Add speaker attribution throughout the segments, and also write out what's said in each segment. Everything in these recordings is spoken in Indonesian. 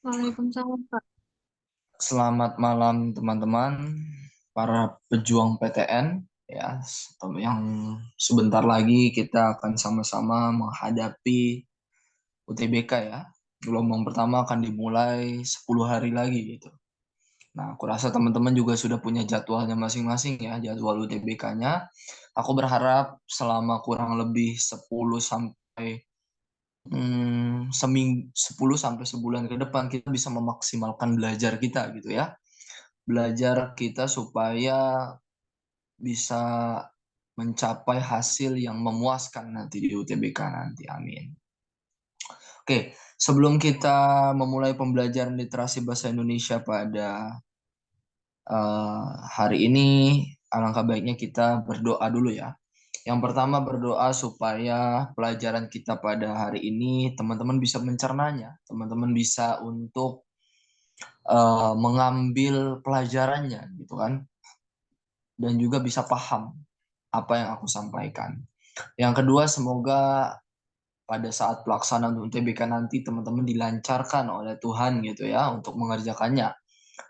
Speaker 1: Waalaikumsalam, Kak.
Speaker 2: Selamat malam teman-teman, para pejuang PTN ya, yang sebentar lagi kita akan sama-sama menghadapi UTBK ya. Gelombang pertama akan dimulai 10 hari lagi gitu. Nah, aku rasa teman-teman juga sudah punya jadwalnya masing-masing ya, jadwal UTBK-nya. Aku berharap selama kurang lebih 10 sampai seminggu 10 sampai sebulan ke depan kita bisa memaksimalkan belajar kita gitu ya, belajar kita supaya bisa mencapai hasil yang memuaskan nanti di UTBK nanti. Amin. Oke, sebelum kita memulai pembelajaran literasi bahasa Indonesia pada hari ini, alangkah baiknya kita berdoa dulu ya. Yang pertama berdoa supaya pelajaran kita pada hari ini teman-teman bisa mencernanya, teman-teman bisa untuk mengambil pelajarannya gitu kan, dan juga bisa paham apa yang aku sampaikan. Yang kedua, semoga pada saat pelaksanaan UTBK nanti teman-teman dilancarkan oleh Tuhan gitu ya untuk mengerjakannya.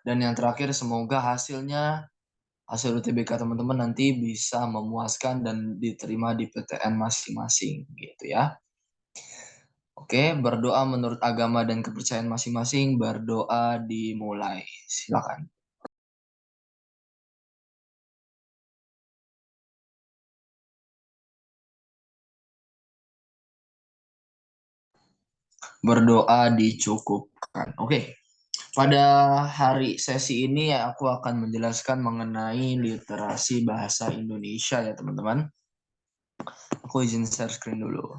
Speaker 2: Dan yang terakhir, semoga hasil UTBK teman-teman nanti bisa memuaskan dan diterima di PTN masing-masing gitu ya. Oke, berdoa menurut agama dan kepercayaan masing-masing, berdoa dimulai. Silakan. Berdoa dicukupkan. Oke. Pada hari sesi ini aku akan menjelaskan mengenai literasi bahasa Indonesia ya teman-teman. Aku izin share screen dulu.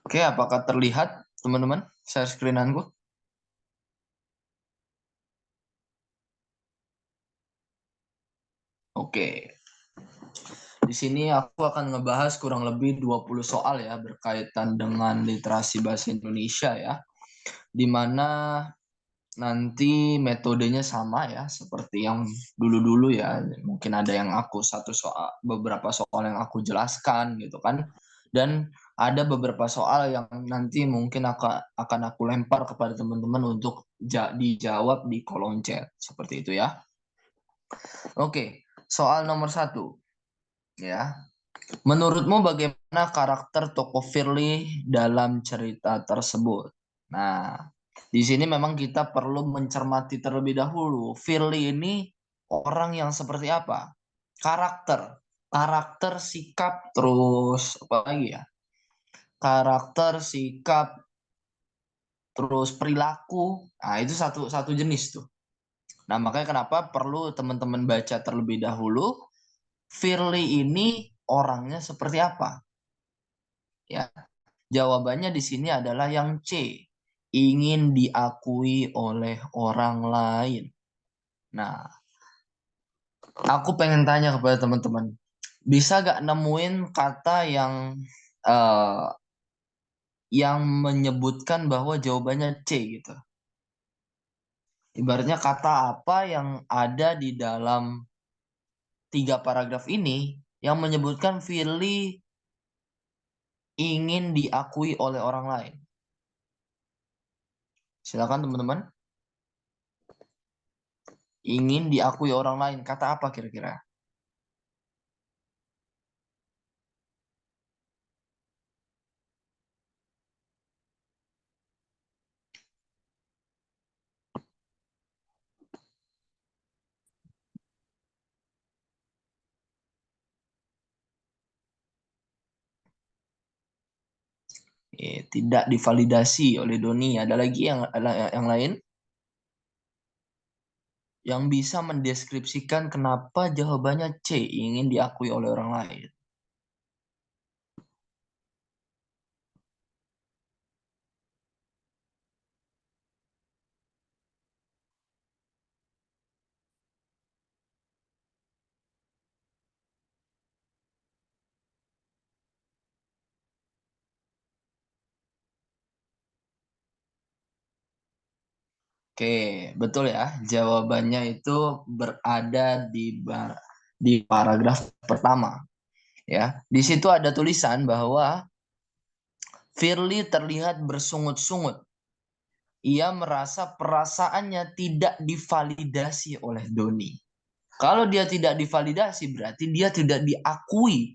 Speaker 2: Oke, apakah terlihat teman-teman share screenanku? Oke. Di sini aku akan ngebahas kurang lebih 20 soal ya berkaitan dengan literasi bahasa Indonesia ya. Di mana nanti metodenya sama ya seperti yang dulu-dulu ya. Mungkin ada yang aku satu soal, beberapa soal yang aku jelaskan gitu kan. Dan ada beberapa soal yang nanti mungkin akan aku lempar kepada teman-teman untuk dijawab di kolom chat seperti itu ya. Oke, soal nomor satu ya. Menurutmu bagaimana karakter tokoh Firly dalam cerita tersebut? Nah, di sini memang kita perlu mencermati terlebih dahulu. Firly ini orang yang seperti apa? Karakter, karakter, sikap, terus apa lagi ya? Karakter, sikap, terus perilaku. Nah, itu satu satu jenis tuh. Nah, makanya kenapa perlu teman-teman baca terlebih dahulu Firly ini orangnya seperti apa? Ya, jawabannya di sini adalah yang C, ingin diakui oleh orang lain. Nah, aku pengen tanya kepada teman-teman, bisa gak nemuin kata eh, yang menyebutkan bahwa jawabannya C gitu? Ibaratnya kata apa yang ada di dalam tiga paragraf ini yang menyebutkan Firly ingin diakui oleh orang lain. Silakan teman-teman. Ingin diakui orang lain. Kata apa kira-kira? Tidak divalidasi oleh Doni. Ada lagi yang lain yang bisa mendeskripsikan kenapa jawabannya C, ingin diakui oleh orang lain. Oke, betul ya. Jawabannya itu berada di paragraf pertama. Ya, di situ ada tulisan bahwa Firly terlihat bersungut-sungut. Ia merasa perasaannya tidak divalidasi oleh Doni. Kalau dia tidak divalidasi berarti dia tidak diakui.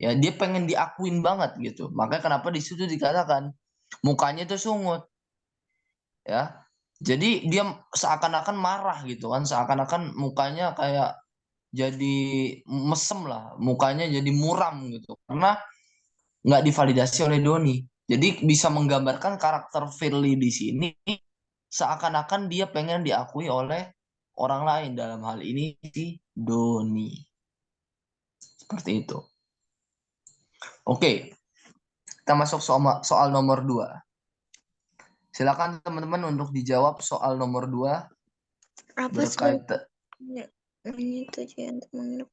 Speaker 2: Ya, dia pengen diakuin banget gitu. Makanya kenapa di situ dikatakan mukanya itu sungut, ya. Jadi dia seakan-akan marah gitu kan, seakan-akan mukanya kayak jadi mesem lah, mukanya jadi muram gitu karena nggak divalidasi oleh Doni. Jadi bisa menggambarkan karakter Firly di sini seakan-akan dia pengen diakui oleh orang lain, dalam hal ini si Doni. Seperti itu. Oke, kita masuk soal nomor 2. Silakan teman-teman untuk dijawab soal nomor 2
Speaker 1: Apa
Speaker 2: berkaitan.
Speaker 1: ini tujuan untuk menginap.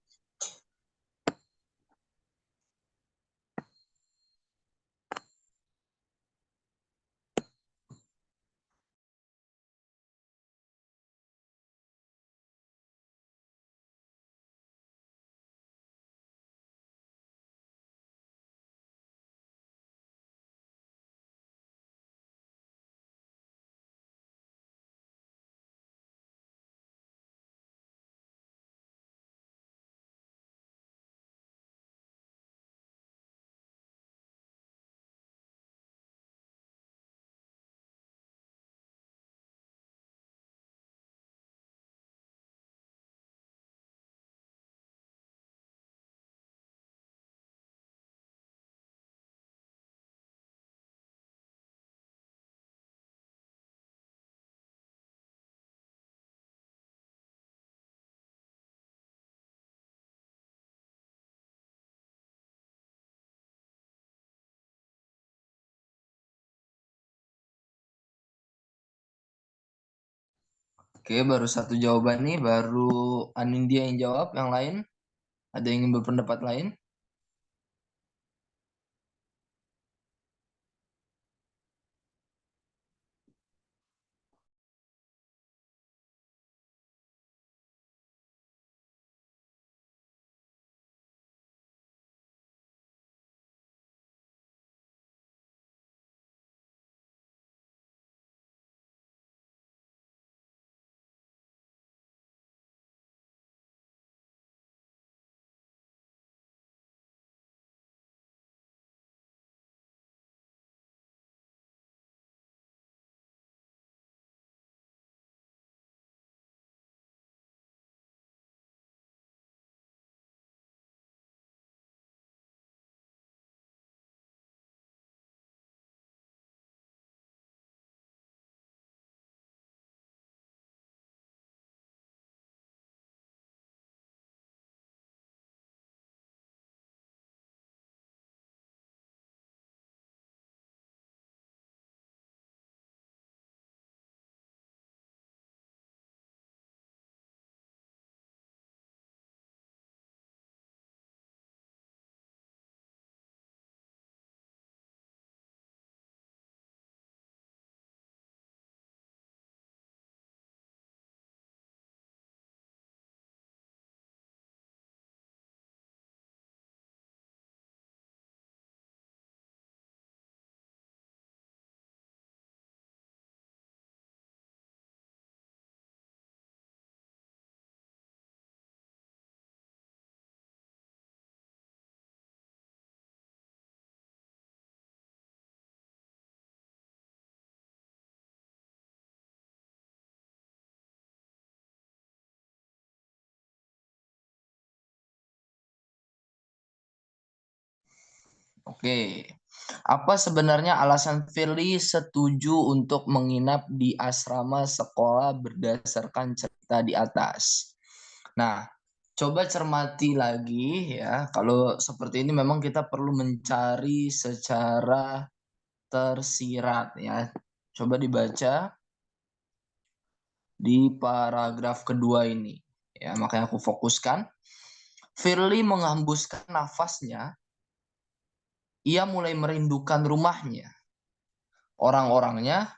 Speaker 2: Oke, baru satu jawaban nih, baru Anindya yang jawab. Yang lain, ada yang ingin berpendapat lain? Oke. Apa sebenarnya alasan Firly setuju untuk menginap di asrama sekolah berdasarkan cerita di atas? Nah, coba cermati lagi ya. Kalau seperti ini memang kita perlu mencari secara tersirat ya. Coba dibaca di paragraf kedua ini. Ya, makanya aku fokuskan. Firly menghembuskan nafasnya. Ia mulai merindukan rumahnya, orang-orangnya,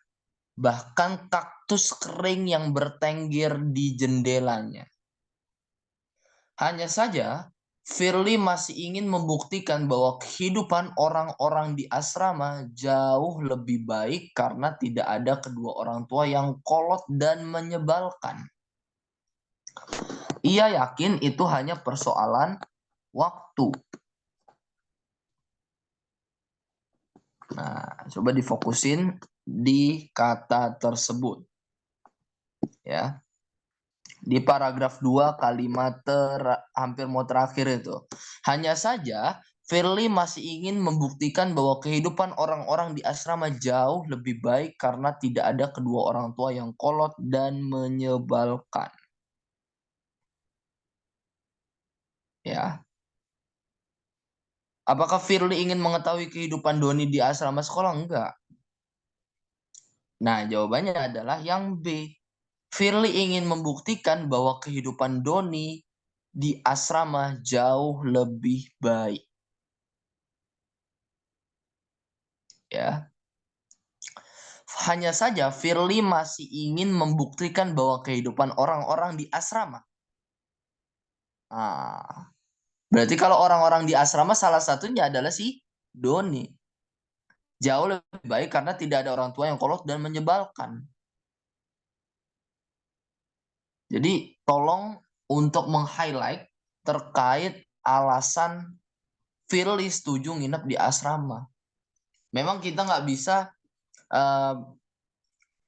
Speaker 2: bahkan kaktus kering yang bertengger di jendelanya. Hanya saja, Firly masih ingin membuktikan bahwa kehidupan orang-orang di asrama jauh lebih baik karena tidak ada kedua orang tua yang kolot dan menyebalkan. Ia yakin itu hanya persoalan waktu. Nah, coba difokusin di kata tersebut. Ya. Di paragraf 2 kalimat hampir mau terakhir itu. Hanya saja Firly masih ingin membuktikan bahwa kehidupan orang-orang di asrama jauh lebih baik karena tidak ada kedua orang tua yang kolot dan menyebalkan. Ya. Apakah Firly ingin mengetahui kehidupan Doni di asrama sekolah? Enggak. Nah, jawabannya adalah yang B. Firly ingin membuktikan bahwa kehidupan Doni di asrama jauh lebih baik. Ya. Hanya saja Firly masih ingin membuktikan bahwa kehidupan orang-orang di asrama. Nah, berarti kalau orang-orang di asrama salah satunya adalah si Doni. Jauh lebih baik karena tidak ada orang tua yang kolot dan menyebalkan. Jadi tolong untuk meng-highlight terkait alasan Firly setuju nginep di asrama. Memang kita nggak bisa,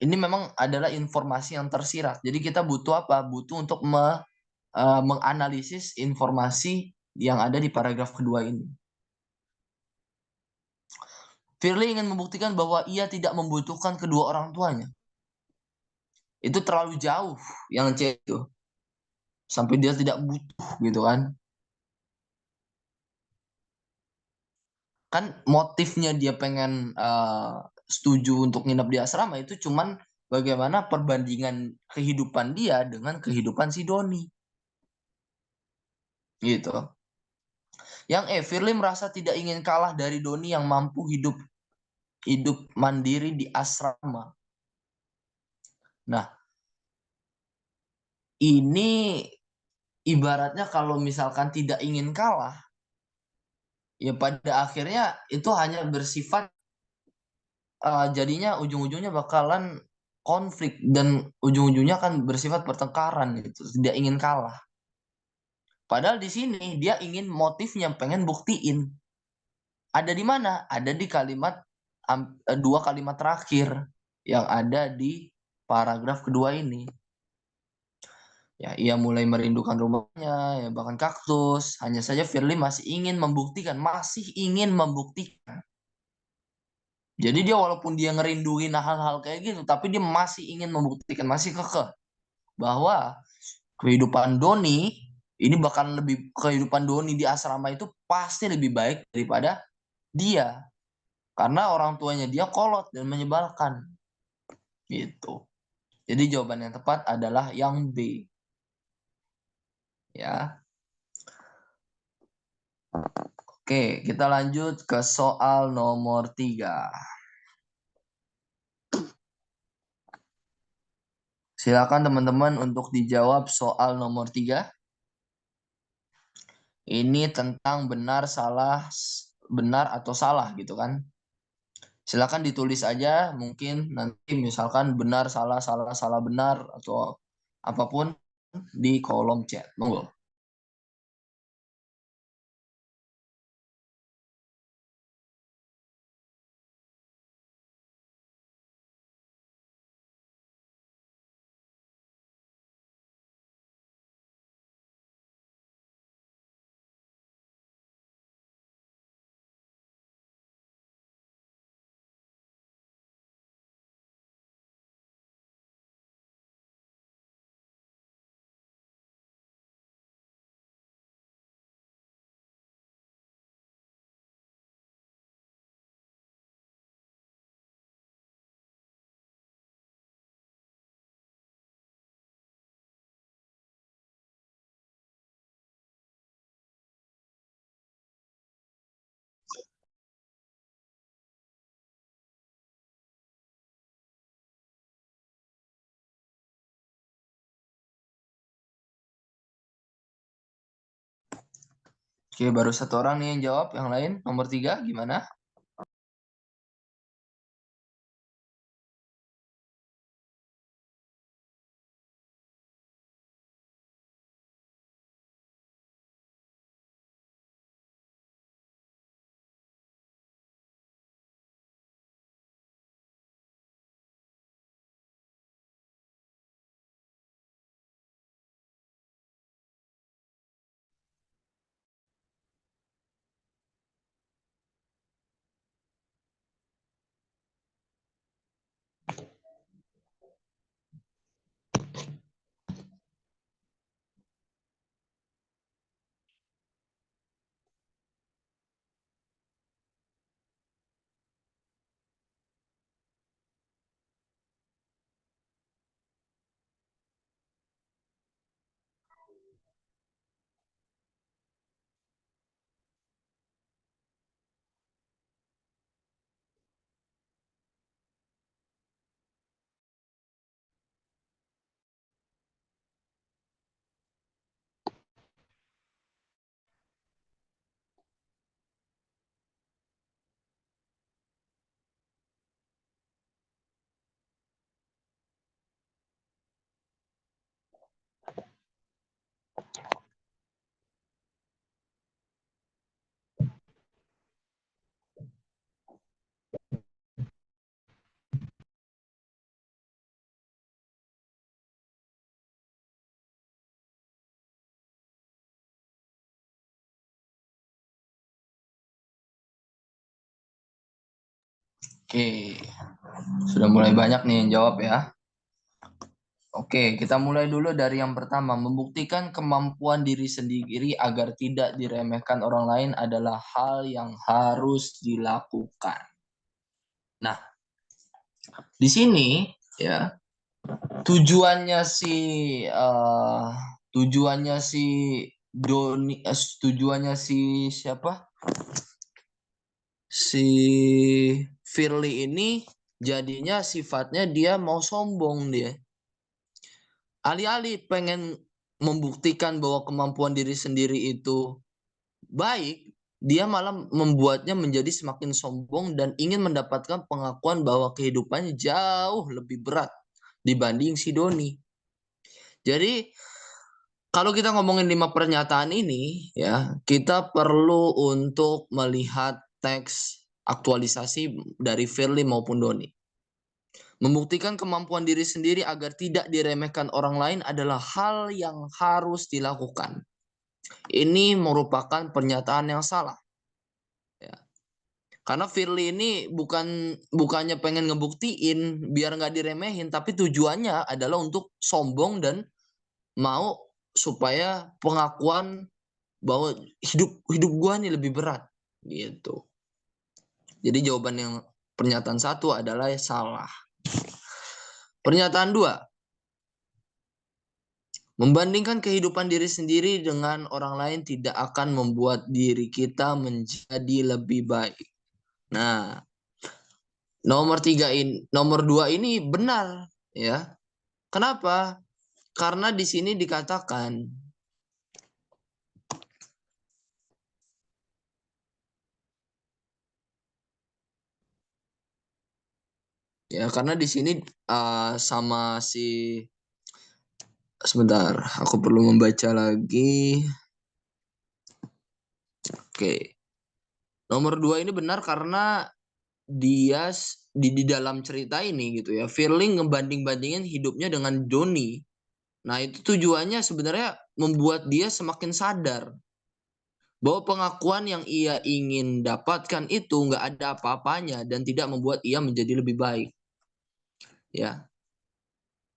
Speaker 2: ini memang adalah informasi yang tersirat. Jadi kita butuh apa? Butuh untuk menganalisis informasi yang ada di paragraf kedua ini. Firly ingin membuktikan bahwa ia tidak membutuhkan kedua orang tuanya. Itu terlalu jauh yang C itu. Sampai dia tidak butuh gitu kan. Kan motifnya dia pengen setuju untuk nginep di asrama itu cuman bagaimana perbandingan kehidupan dia dengan kehidupan si Doni. Gitu. Yang Firly merasa tidak ingin kalah dari Doni yang mampu hidup mandiri di asrama. Nah, ini ibaratnya kalau misalkan tidak ingin kalah, ya pada akhirnya itu hanya bersifat jadinya ujung-ujungnya bakalan konflik dan ujung-ujungnya akan bersifat pertengkaran gitu, tidak ingin kalah. Padahal di sini dia ingin motifnya pengen buktiin. Ada di mana? Ada di kalimat dua kalimat terakhir yang ada di paragraf kedua ini. Ya, ia mulai merindukan rumahnya, ya bahkan kaktus. Hanya saja Firly masih ingin membuktikan. Jadi dia walaupun dia ngerinduin hal-hal kayak gitu, tapi dia masih ingin membuktikan, masih kekeh bahwa kehidupan Doni ini bahkan kehidupan Doni di asrama itu pasti lebih baik daripada dia. Karena orang tuanya dia kolot dan menyebalkan. Gitu. Jadi jawaban yang tepat adalah yang B. Ya. Oke, kita lanjut ke soal nomor 3. Silakan teman-teman untuk dijawab soal nomor 3. Ini tentang benar atau salah gitu kan. Silakan ditulis aja, mungkin nanti misalkan benar, salah, benar atau apapun di kolom chat. Monggo. Oke, baru satu orang nih yang jawab. Yang lain, nomor 3 gimana? Oke, sudah mulai banyak nih yang jawab ya. Oke, kita mulai dulu dari yang pertama. Membuktikan kemampuan diri sendiri agar tidak diremehkan orang lain adalah hal yang harus dilakukan. Nah, di sini ya eh, tujuannya si Doni, tujuannya si siapa? Si Firly ini jadinya sifatnya dia mau sombong dia. Alih-alih pengen membuktikan bahwa kemampuan diri sendiri itu baik, dia malah membuatnya menjadi semakin sombong dan ingin mendapatkan pengakuan bahwa kehidupannya jauh lebih berat dibanding si Doni. Jadi kalau kita ngomongin 5 pernyataan ini ya, kita perlu untuk melihat teks aktualisasi dari Firly maupun Doni. Membuktikan kemampuan diri sendiri agar tidak diremehkan orang lain adalah hal yang harus dilakukan. Ini merupakan pernyataan yang salah. Ya. Karena Firly ini bukannya pengen ngebuktiin biar nggak diremehin, tapi tujuannya adalah untuk sombong dan mau supaya pengakuan bahwa hidup hidup gua nih lebih berat gitu. Jadi jawaban yang pernyataan satu adalah salah. Pernyataan dua, membandingkan kehidupan diri sendiri dengan orang lain tidak akan membuat diri kita menjadi lebih baik. Nah, nomor dua ini benar ya. Kenapa? Karena di sini dikatakan ya, karena di sini sama si sebentar, aku perlu membaca lagi. Oke. Nomor dua ini benar karena dia di dalam cerita ini gitu ya. Firly ngebanding-bandingin hidupnya dengan Doni. Nah, itu tujuannya sebenarnya membuat dia semakin sadar bahwa pengakuan yang ia ingin dapatkan itu nggak ada apa-apanya dan tidak membuat ia menjadi lebih baik. Ya,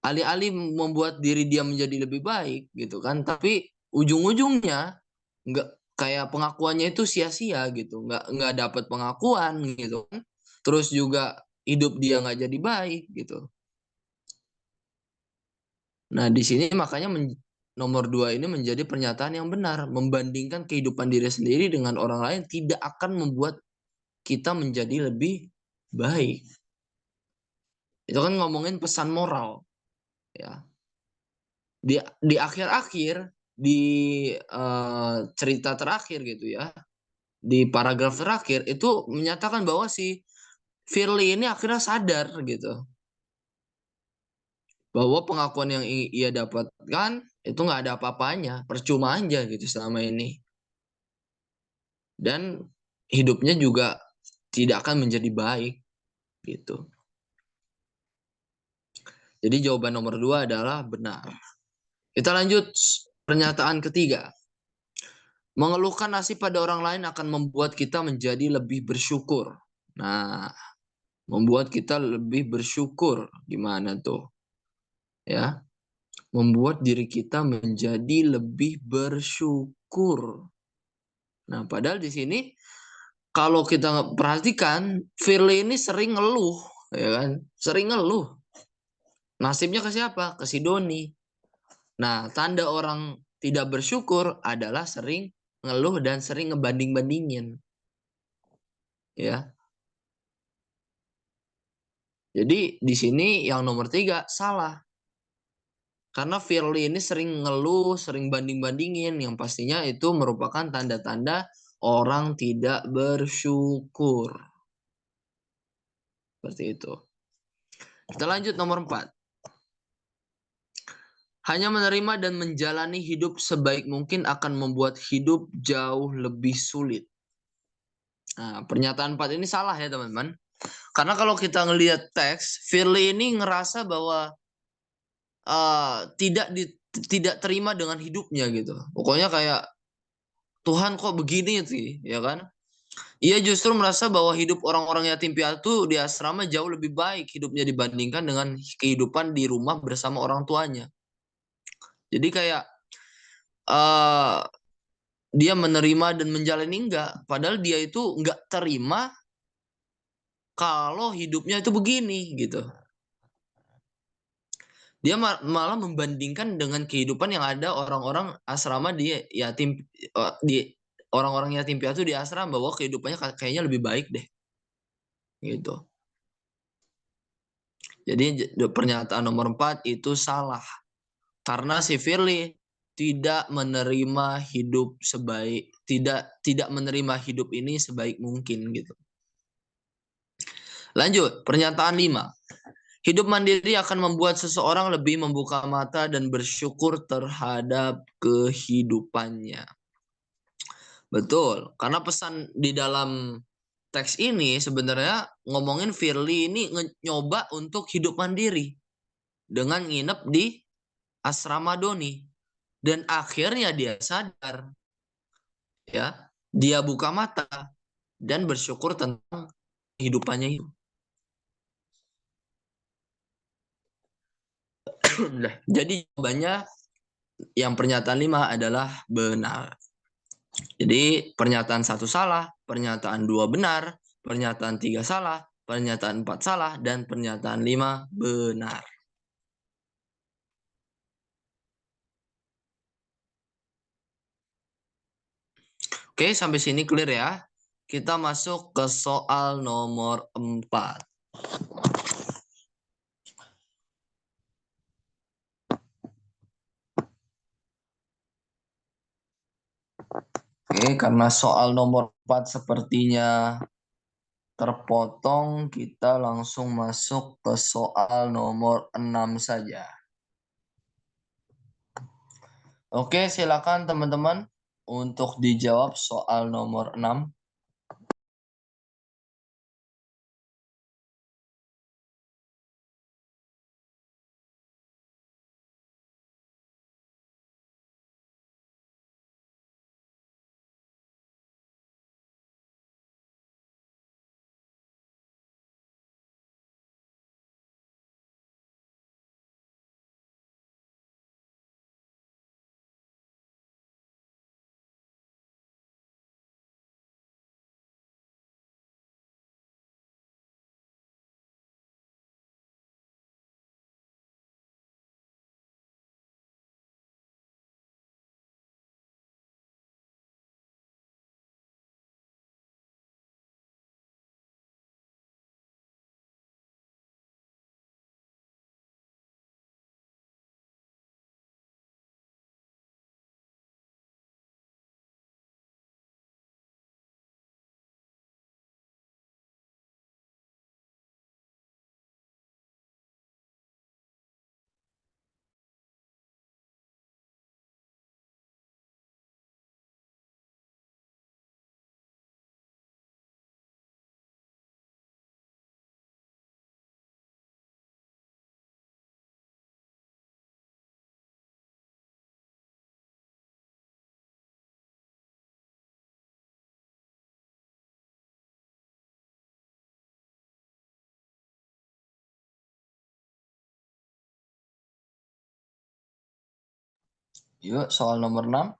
Speaker 2: alih-alih membuat diri dia menjadi lebih baik gitu kan, tapi ujung-ujungnya nggak, kayak pengakuannya itu sia-sia gitu, nggak dapat pengakuan gitu kan, terus juga hidup dia nggak jadi baik gitu. Nah, di sini makanya nomor dua ini menjadi pernyataan yang benar. Membandingkan kehidupan diri sendiri dengan orang lain tidak akan membuat kita menjadi lebih baik. Itu kan ngomongin pesan moral ya. Di akhir-akhir di cerita terakhir gitu ya, di paragraf terakhir itu menyatakan bahwa si Firly ini akhirnya sadar gitu, bahwa pengakuan yang ia dapatkan itu nggak ada apa-apanya, percuma aja gitu selama ini. Dan hidupnya juga tidak akan menjadi baik gitu. Jadi jawaban nomor 2 adalah benar. Kita lanjut pernyataan ketiga. Mengeluhkan nasib pada orang lain akan membuat kita menjadi lebih bersyukur. Nah, membuat kita lebih bersyukur gimana tuh? Ya, membuat diri kita menjadi lebih bersyukur. Nah, padahal di sini kalau kita perhatikan, Firly ini sering ngeluh, ya kan? Sering ngeluh. Nasibnya ke siapa? Ke si Doni. Nah, tanda orang tidak bersyukur adalah sering ngeluh dan sering ngebanding-bandingin. Ya. Jadi di sini yang nomor 3 salah. Karena Firly ini sering ngeluh, sering banding-bandingin, yang pastinya itu merupakan tanda-tanda orang tidak bersyukur. Seperti itu. Kita lanjut nomor 4. Hanya menerima dan menjalani hidup sebaik mungkin akan membuat hidup jauh lebih sulit. Nah, pernyataan 4 ini salah ya teman-teman. Karena kalau kita ngelihat teks, Firly ini ngerasa bahwa tidak terima dengan hidupnya gitu. Pokoknya kayak Tuhan kok begini sih, ya kan? Ia justru merasa bahwa hidup orang-orang yatim piatu di asrama jauh lebih baik hidupnya dibandingkan dengan kehidupan di rumah bersama orang tuanya. Jadi kayak uh, dia menerima dan menjalani enggak, padahal dia itu enggak terima kalau hidupnya itu begini gitu. Dia malah membandingkan dengan kehidupan yang ada orang-orang asrama di orang-orang yatim piatu di asrama, bahwa kehidupannya kayaknya lebih baik deh. Gitu. Jadi pernyataan nomor 4 itu salah. Karena si Firly tidak menerima hidup tidak menerima hidup ini sebaik mungkin gitu. Lanjut, pernyataan 5. Hidup mandiri akan membuat seseorang lebih membuka mata dan bersyukur terhadap kehidupannya. Betul, karena pesan di dalam teks ini sebenarnya ngomongin Firly ini nyoba untuk hidup mandiri dengan nginep di asrama Doni. Dan akhirnya dia sadar, ya, dia buka mata dan bersyukur tentang kehidupannya itu. Jadi jawabannya yang pernyataan 5 adalah benar. Jadi pernyataan 1 salah, pernyataan 2 benar, pernyataan 3 salah, pernyataan 4 salah, dan pernyataan 5 benar. Oke, sampai sini clear ya. Kita masuk ke soal nomor 4. Oke, karena soal nomor 4 sepertinya terpotong, kita langsung masuk ke soal nomor 6 saja. Oke, silakan teman-teman untuk dijawab soal nomor 6. Yuk, soal nomor 6.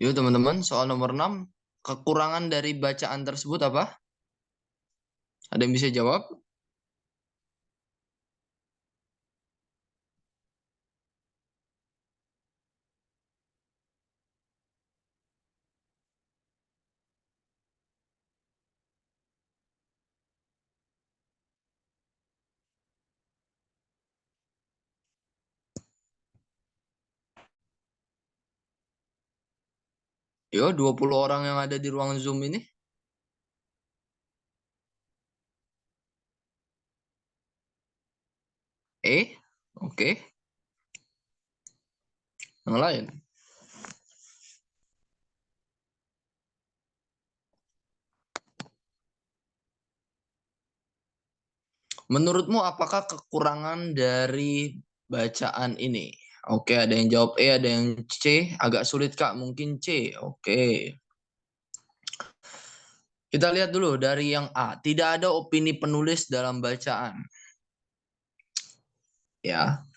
Speaker 2: Yuk teman-teman, soal nomor 6. Kekurangan dari bacaan tersebut apa? Ada yang bisa jawab? Yuk, 20 orang yang ada di ruang Zoom ini. Oke. Yang lain. Menurutmu apakah kekurangan dari bacaan ini? Oke, ada yang jawab E, ada yang C. Agak sulit, Kak. Mungkin C. Oke. Kita lihat dulu dari yang A. Tidak ada opini penulis dalam bacaan. Ya.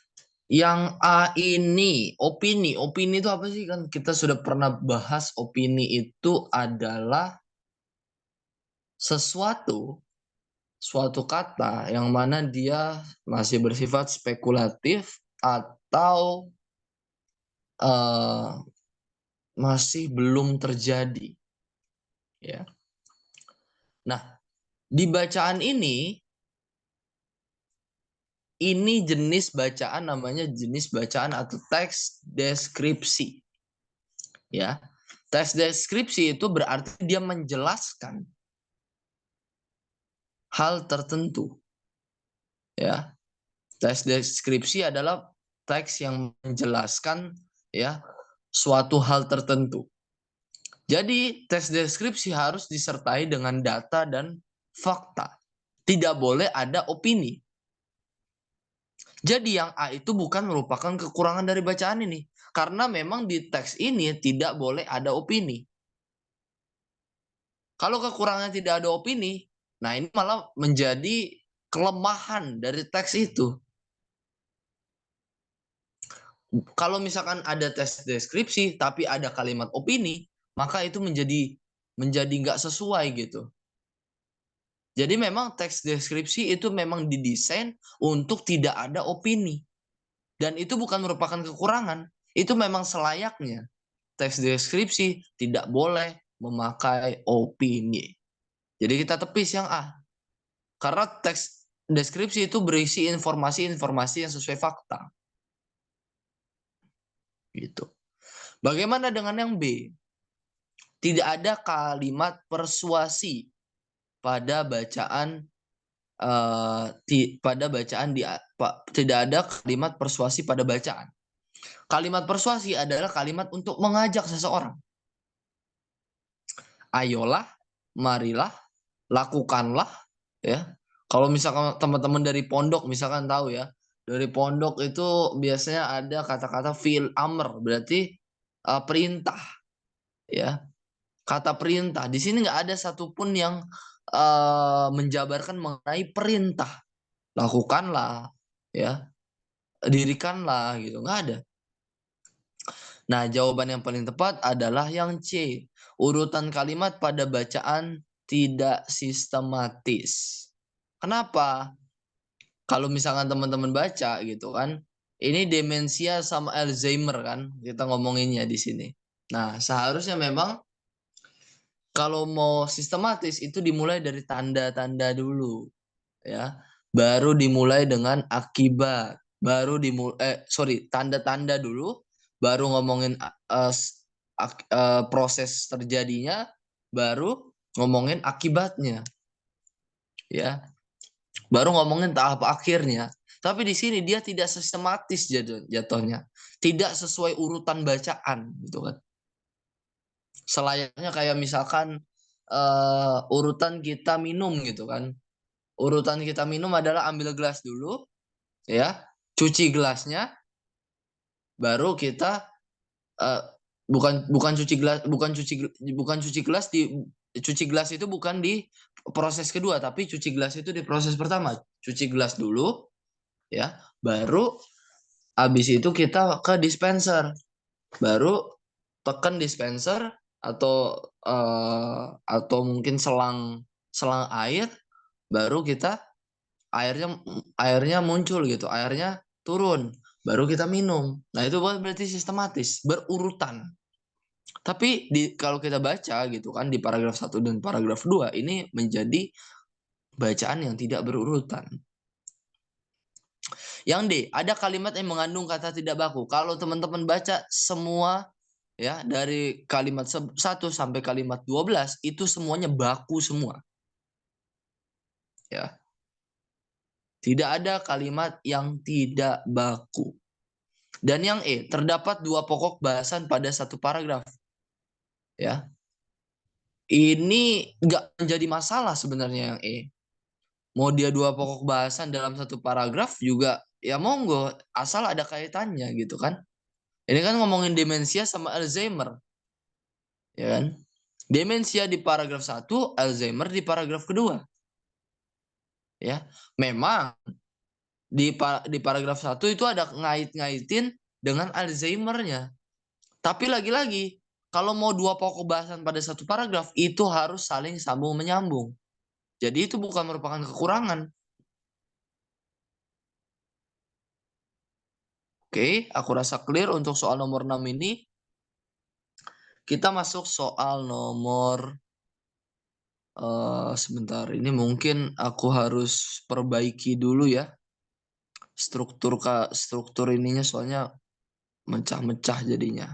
Speaker 2: Yang A ini, opini. Opini itu apa sih? Kan kita sudah pernah bahas opini itu adalah suatu kata yang mana dia masih bersifat spekulatif atau masih belum terjadi. Ya. Nah, di bacaan ini jenis bacaan namanya jenis bacaan atau teks deskripsi. Ya. Teks deskripsi itu berarti dia menjelaskan hal tertentu. Ya. Teks deskripsi adalah teks yang menjelaskan ya suatu hal tertentu. Jadi teks deskripsi harus disertai dengan data dan fakta. Tidak boleh ada opini. Jadi yang A itu bukan merupakan kekurangan dari bacaan ini. Karena memang di teks ini tidak boleh ada opini. Kalau kekurangan tidak ada opini, nah ini malah menjadi kelemahan dari teks itu. Kalau misalkan ada teks deskripsi tapi ada kalimat opini, maka itu menjadi nggak sesuai gitu. Jadi memang teks deskripsi itu memang didesain untuk tidak ada opini. Dan itu bukan merupakan kekurangan. Itu memang selayaknya. Teks deskripsi tidak boleh memakai opini. Jadi kita tepis yang A. Karena teks deskripsi itu berisi informasi-informasi yang sesuai fakta. Gitu. Bagaimana dengan yang B? Tidak ada kalimat persuasi pada bacaan tidak ada kalimat persuasi pada bacaan. Kalimat persuasi adalah kalimat untuk mengajak seseorang. Ayolah, marilah, lakukanlah, ya. Kalau misalkan teman-teman dari pondok misalkan tahu ya, dari pondok itu biasanya ada kata-kata fi'il amr, berarti perintah, ya. Kata perintah. Di sini nggak ada satupun yang menjabarkan mengenai perintah. Lakukanlah, ya. Dirikanlah gitu, nggak ada. Nah, jawaban yang paling tepat adalah yang C. Urutan kalimat pada bacaan tidak sistematis. Kenapa? Kalau misalkan teman-teman baca gitu kan, ini demensia sama Alzheimer kan, kita ngomonginnya di sini. Nah, seharusnya memang kalau mau sistematis itu dimulai dari tanda-tanda dulu, ya. Baru dimulai dengan akibat, tanda-tanda dulu, baru ngomongin proses terjadinya, baru ngomongin akibatnya, ya. Baru ngomongin tahap akhirnya. Tapi di sini dia tidak sistematis jatuhnya. Tidak sesuai urutan bacaan gitu kan. Selayaknya kayak misalkan urutan kita minum gitu kan. Urutan kita minum adalah ambil gelas dulu, ya, cuci gelasnya, baru kita eh, bukan cuci gelas, bukan cuci gelas cuci gelas itu bukan di proses kedua, tapi cuci gelas itu di proses pertama. Cuci gelas dulu, ya, baru habis itu kita ke dispenser, baru tekan dispenser atau mungkin selang selang air, baru kita airnya airnya muncul gitu, airnya turun, baru kita minum. Nah, itu berarti sistematis, berurutan. Tapi kalau kita baca gitu kan di paragraf 1 dan paragraf 2 ini menjadi bacaan yang tidak berurutan. Yang D, ada kalimat yang mengandung kata tidak baku. Kalau teman-teman baca semua ya dari kalimat 1 sampai kalimat 12 itu semuanya baku semua. Ya. Tidak ada kalimat yang tidak baku. Dan yang E, terdapat 2 pokok bahasan pada 1 paragraf. Ya. Ini nggak menjadi masalah sebenarnya yang E. Mau dia 2 pokok bahasan dalam 1 paragraf juga ya monggo, asal ada kaitannya gitu kan. Ini kan ngomongin demensia sama Alzheimer, ya kan? Demensia di paragraf 1, Alzheimer di paragraf kedua. Ya. Memang di paragraf 1 itu ada ngait-ngaitin dengan Alzheimer-nya. Tapi lagi-lagi, kalau mau 2 pokok bahasan pada 1 paragraf itu harus saling sambung menyambung. Jadi itu bukan merupakan kekurangan. Oke, aku rasa clear untuk soal nomor 6 ini. Kita masuk soal nomor sebentar, ini mungkin aku harus perbaiki dulu ya. Struktur ininya soalnya mecah-mecah jadinya.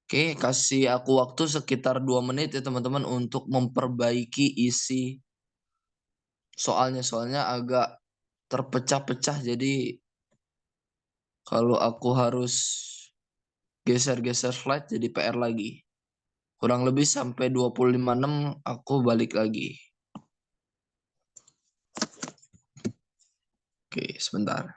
Speaker 2: Oke, kasih aku waktu sekitar 2 menit ya teman-teman untuk memperbaiki isi soalnya. Soalnya agak terpecah-pecah, jadi kalau aku harus geser-geser slide jadi PR lagi. Kurang lebih sampai 25.6 aku balik lagi. Oke, sebentar.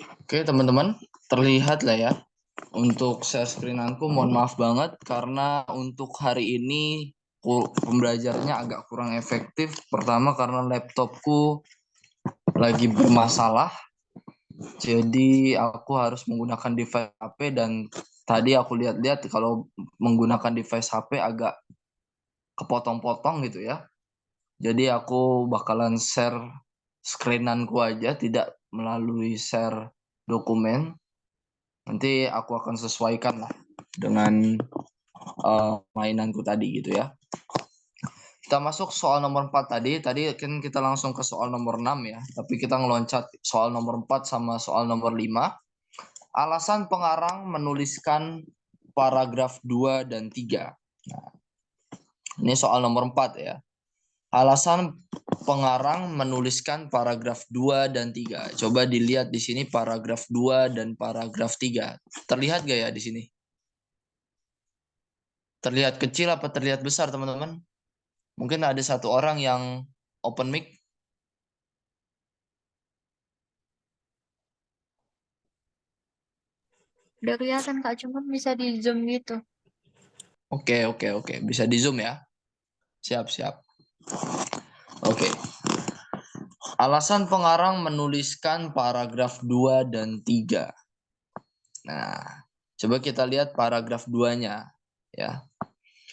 Speaker 2: Oke, teman-teman, terlihat lah ya. Untuk share screen-anku, mohon maaf banget karena untuk hari ini pembelajarannya agak kurang efektif. Pertama karena laptopku lagi bermasalah. Jadi aku harus menggunakan device HP dan tadi aku lihat-lihat kalau menggunakan device HP agak kepotong-potong gitu ya. Jadi aku bakalan share screen-anku aja, tidak melalui share dokumen. Nanti aku akan sesuaikan lah dengan mainanku tadi gitu ya. Kita masuk soal nomor 4 tadi. Tadi kan kita langsung ke soal nomor 6 ya. Tapi kita ngeloncat soal nomor 4 sama soal nomor 5. Alasan pengarang menuliskan paragraf 2 dan 3. Nah, ini soal nomor 4 ya. Alasan pengarang menuliskan paragraf 2 dan 3. Coba dilihat di sini paragraf 2 dan paragraf 3. Terlihat gak ya di sini? Terlihat kecil apa terlihat besar, teman-teman? Mungkin ada satu orang yang open mic.
Speaker 1: Udah kelihatan Kak, cuma bisa di zoom gitu.
Speaker 2: Oke. Bisa di zoom ya. Siap. Oke. Alasan pengarang menuliskan paragraf 2 dan 3. Nah, coba kita lihat paragraf 2-nya ya.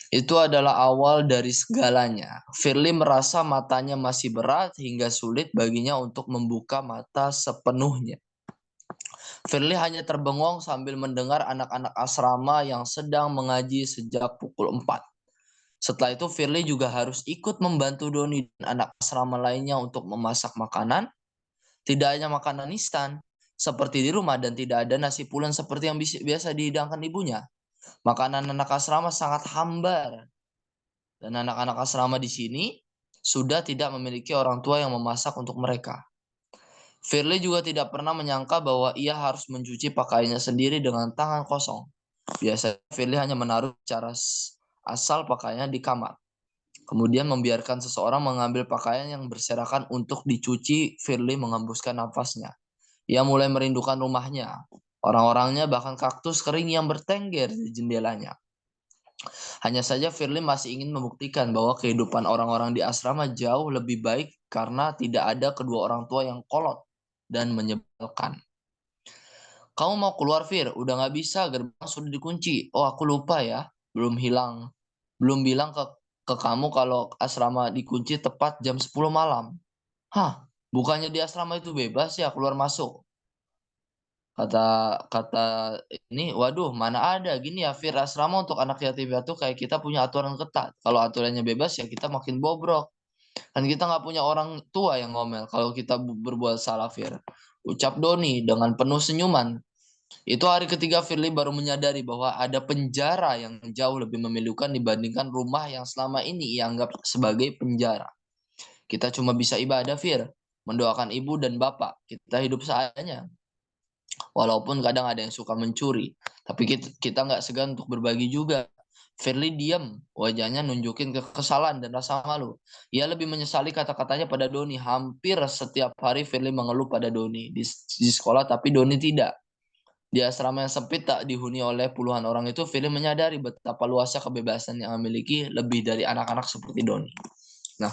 Speaker 2: Itu adalah awal dari segalanya. Firly merasa matanya masih berat hingga sulit baginya untuk membuka mata sepenuhnya. Firly hanya terbengong sambil mendengar anak-anak asrama yang sedang mengaji sejak pukul 4. Setelah itu Firly juga harus ikut membantu Doni dan anak asrama lainnya untuk memasak makanan. Tidak hanya makanan instan, seperti di rumah dan tidak ada nasi pulen seperti yang biasa dihidangkan ibunya. Makanan anak asrama sangat hambar. Dan anak-anak asrama di sini sudah tidak memiliki orang tua yang memasak untuk mereka. Firly juga tidak pernah menyangka bahwa ia harus mencuci pakaiannya sendiri dengan tangan kosong. Biasanya Firly hanya menaruh secara asal pakaiannya di kamar. Kemudian membiarkan seseorang mengambil pakaian yang berserakan untuk dicuci. Firly mengembuskan nafasnya. Ia mulai merindukan rumahnya, orang-orangnya, bahkan kaktus kering yang bertengger di jendelanya. Hanya saja Firly masih ingin membuktikan bahwa kehidupan orang-orang di asrama jauh lebih baik karena tidak ada kedua orang tua yang kolot dan menyebalkan. Kamu mau keluar, Fir? Udah nggak bisa, gerbang sudah dikunci. Oh, aku lupa ya. Belum bilang ke kamu kalau asrama dikunci tepat jam 10 malam. Hah, bukannya di asrama itu bebas ya keluar masuk? Kata ini, waduh, mana ada gini ya, Fir, asrama untuk anak yatim piatu kayak kita punya aturan ketat. Kalau aturannya bebas ya kita makin bobrok. Dan kita nggak punya orang tua yang ngomel kalau kita berbuat salah, Fir. Ucap Doni dengan penuh senyuman. Itu hari ketiga Firly baru menyadari bahwa ada penjara yang jauh lebih memilukan dibandingkan rumah yang selama ini ia anggap sebagai penjara. Kita cuma bisa ibadah, Fir. Mendoakan ibu dan bapak. Kita hidup seadanya. Walaupun kadang ada yang suka mencuri. Tapi kita nggak segan untuk berbagi juga. Firly diam, wajahnya nunjukin kekesalan dan rasa malu. Ia lebih menyesali kata-katanya pada Doni. Hampir setiap hari Firly mengeluh pada Doni di sekolah, tapi Doni tidak. Di asrama yang sempit tak dihuni oleh puluhan orang itu, Firly menyadari betapa luasnya kebebasan yang memiliki lebih dari anak-anak seperti Doni. Nah,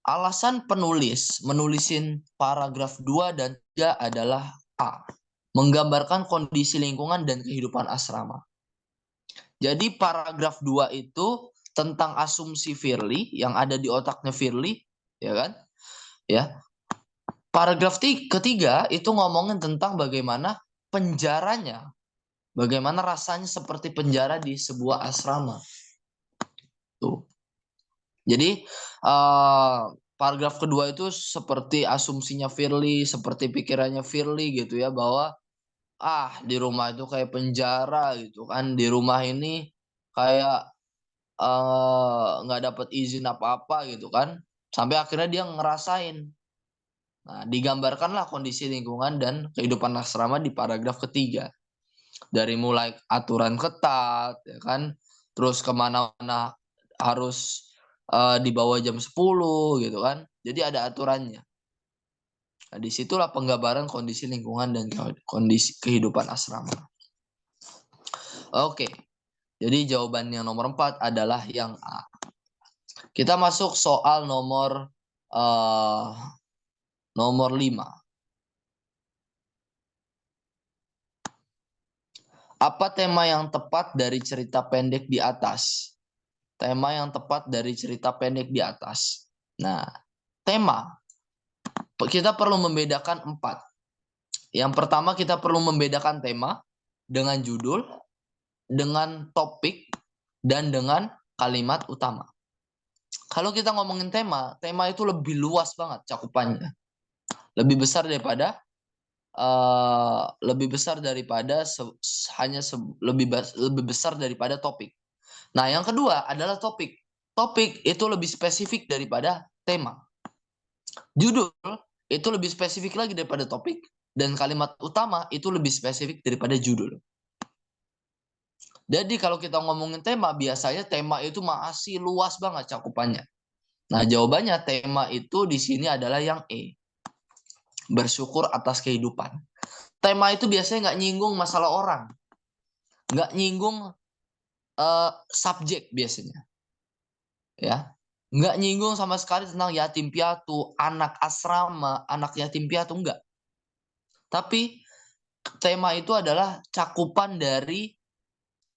Speaker 2: alasan penulis menulisin paragraf 2 dan 3 adalah A. Menggambarkan kondisi lingkungan dan kehidupan asrama. Jadi paragraf 2 itu tentang asumsi Firly yang ada di otaknya Firly, ya kan? Ya. Paragraf ketiga itu ngomongin tentang bagaimana penjaranya, bagaimana rasanya seperti penjara di sebuah asrama. Tuh. Jadi paragraf kedua itu seperti asumsinya Firly, seperti pikirannya Firly gitu ya, bahwa di rumah itu kayak penjara gitu kan. Di rumah ini kayak nggak dapat izin apa-apa gitu kan. Sampai akhirnya dia ngerasain. Nah, digambarkanlah kondisi lingkungan dan kehidupan asrama di paragraf ketiga. Dari mulai aturan ketat, ya kan, terus kemana-mana harus di bawah jam 10 gitu kan. Jadi ada aturannya. Nah, disitulah penggambaran kondisi lingkungan dan kondisi kehidupan asrama. Oke, jadi jawaban yang nomor 4 adalah yang A. Kita masuk soal nomor 5. Apa tema yang tepat dari cerita pendek di atas? Tema yang tepat dari cerita pendek di atas. Nah, tema. Kita perlu membedakan 4. Yang pertama kita perlu membedakan tema dengan judul, dengan topik, dan dengan kalimat utama. Kalau kita ngomongin tema, tema itu lebih luas banget cakupannya. Lebih besar daripada lebih besar daripada topik. Nah, yang kedua adalah topik. Topik itu lebih spesifik daripada tema. Judul itu lebih spesifik lagi daripada topik, dan kalimat utama itu lebih spesifik daripada judul. Jadi kalau kita ngomongin tema, biasanya tema itu masih luas banget cakupannya. Nah, jawabannya tema itu di sini adalah yang E. Bersyukur atas kehidupan. Tema itu biasanya nggak nyinggung masalah orang. Nggak nyinggung subjek biasanya. Ya. Nggak nyinggung sama sekali tentang yatim piatu, anak asrama, anak yatim piatu, enggak. Tapi tema itu adalah cakupan dari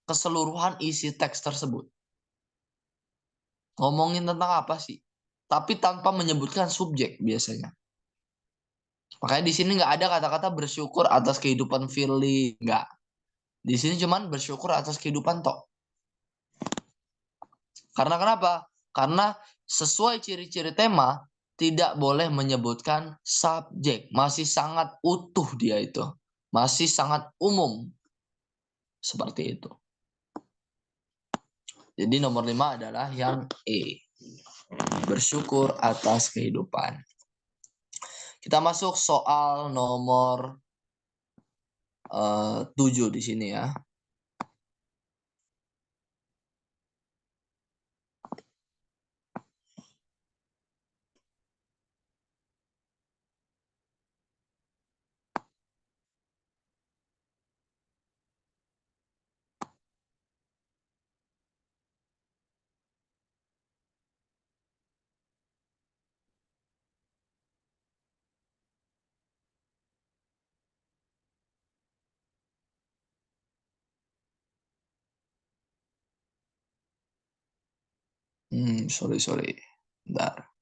Speaker 2: keseluruhan isi teks tersebut. Ngomongin tentang apa sih? Tapi tanpa menyebutkan subjek biasanya. Makanya di sini nggak ada kata-kata bersyukur atas kehidupan Firly, nggak. Di sini cuman bersyukur atas kehidupan tok. Karena kenapa? Karena sesuai ciri-ciri tema tidak boleh menyebutkan subjek. Masih sangat utuh dia itu. Masih sangat umum. Seperti itu. Jadi nomor 5 adalah yang E. Bersyukur atas kehidupan. Kita masuk soal nomor 7 di sini ya. Sorry. Bentar.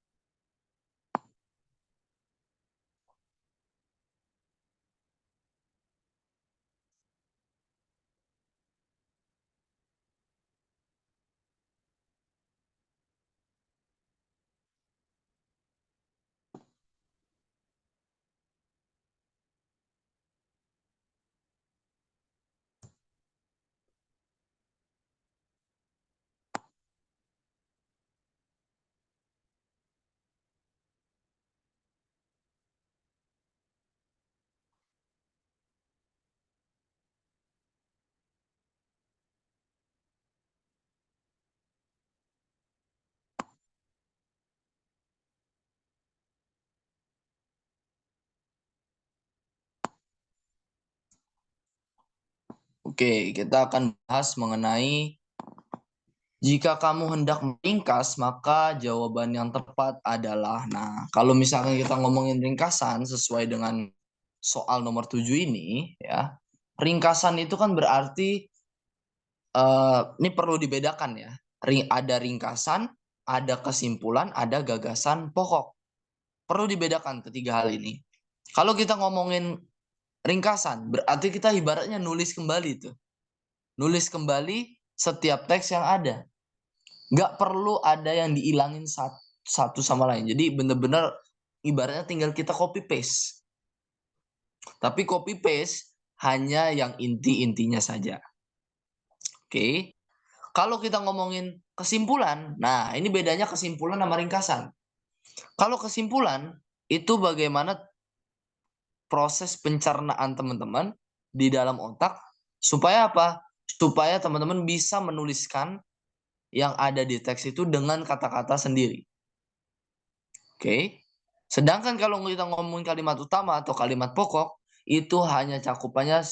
Speaker 2: Oke, kita akan bahas mengenai jika kamu hendak meringkas, maka jawaban yang tepat adalah, nah, kalau misalkan kita ngomongin ringkasan sesuai dengan soal nomor 7 ini, ya, ringkasan itu kan berarti, ini perlu dibedakan ya, ada ringkasan, ada kesimpulan, ada gagasan pokok. Perlu dibedakan ketiga hal ini. Kalau kita ngomongin ringkasan, berarti kita ibaratnya nulis kembali tuh. Nulis kembali setiap teks yang ada. Nggak perlu ada yang diilangin satu sama lain. Jadi bener-bener ibaratnya tinggal kita copy paste. Tapi copy paste hanya yang inti-intinya saja. Oke. Kalau kita ngomongin kesimpulan, nah ini bedanya kesimpulan sama ringkasan. Kalau kesimpulan itu bagaimana proses pencernaan teman-teman di dalam otak supaya apa? Supaya teman-teman bisa menuliskan yang ada di teks itu dengan kata-kata sendiri. Oke. Sedangkan kalau kita ngomongin kalimat utama atau kalimat pokok, itu hanya cakupannya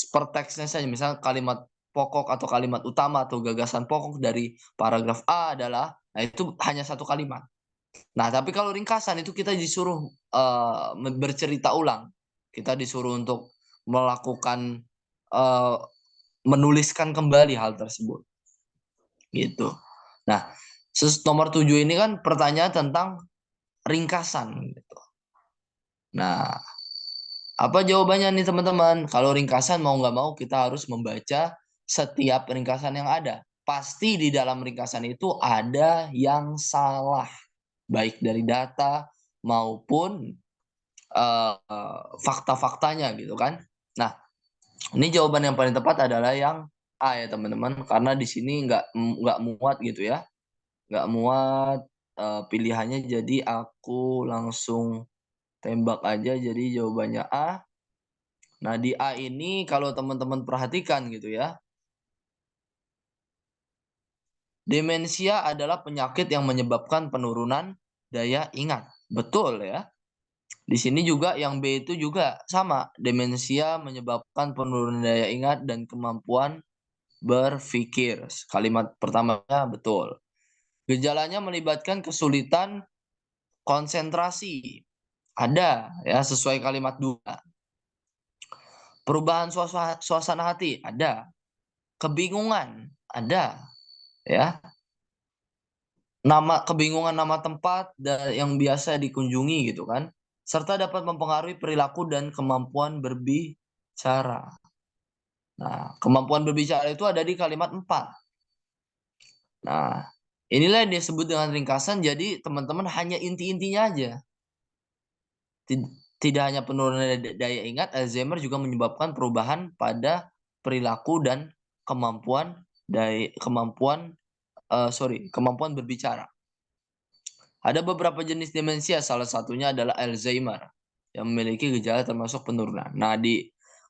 Speaker 2: per teksnya saja. Misalnya kalimat pokok atau kalimat utama atau gagasan pokok dari paragraf A adalah, nah itu hanya satu kalimat. Nah, tapi kalau ringkasan itu kita disuruh, bercerita ulang. Kita disuruh untuk melakukan, eee, menuliskan kembali hal tersebut, gitu. Nah, nomor 7 ini kan pertanyaan tentang ringkasan, gitu. Nah, apa jawabannya nih teman-teman? Kalau ringkasan mau nggak mau kita harus membaca setiap ringkasan yang ada. Pasti di dalam ringkasan itu ada yang salah, baik dari data maupun, fakta-faktanya gitu kan. Nah, ini jawaban yang paling tepat adalah yang A ya teman-teman, karena di sini nggak muat gitu ya, nggak muat, pilihannya jadi aku langsung tembak aja jadi jawabannya A. Nah, di A ini kalau teman-teman perhatikan gitu ya, demensia adalah penyakit yang menyebabkan penurunan daya ingat. Betul ya. Di sini juga yang B itu juga sama, demensia menyebabkan penurunan daya ingat dan kemampuan berpikir. Kalimat pertamanya betul. Gejalanya melibatkan kesulitan konsentrasi. Ada ya sesuai kalimat 2. Perubahan suasana hati ada. Kebingungan ada ya. Kebingungan nama tempat yang biasa dikunjungi gitu kan. Serta dapat mempengaruhi perilaku dan kemampuan berbicara. Nah, kemampuan berbicara itu ada di kalimat 4. Nah, inilah yang disebut dengan ringkasan, jadi teman-teman hanya inti-intinya aja. Tidak hanya penurunan daya ingat, Alzheimer juga menyebabkan perubahan pada perilaku dan kemampuan kemampuan berbicara. Ada beberapa jenis demensia, salah satunya adalah Alzheimer yang memiliki gejala termasuk penurunan. Nah,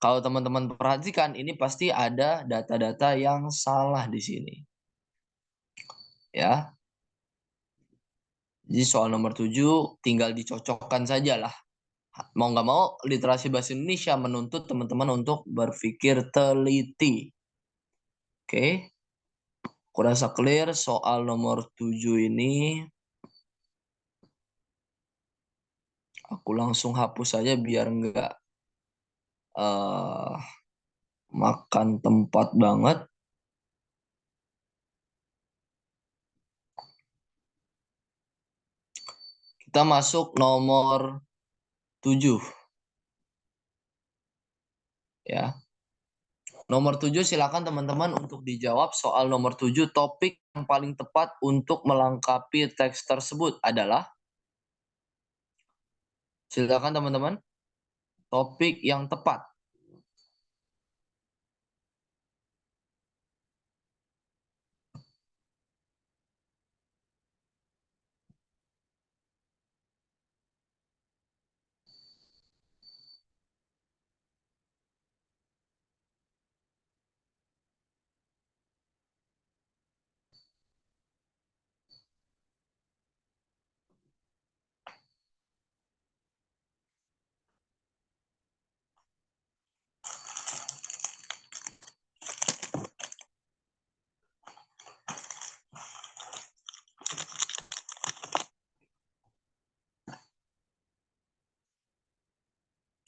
Speaker 2: kalau teman-teman perhatikan ini pasti ada data-data yang salah di sini. Ya. Jadi soal nomor 7 tinggal dicocokkan sajalah. Mau nggak mau literasi bahasa Indonesia menuntut teman-teman untuk berpikir teliti. Oke. Kurasa clear soal nomor 7 ini. Aku langsung hapus saja biar nggak makan tempat banget. Kita masuk nomor 7. Ya. Nomor 7 silakan teman-teman untuk dijawab soal nomor 7, topik yang paling tepat untuk melengkapi teks tersebut adalah, silakan teman-teman, topik yang tepat.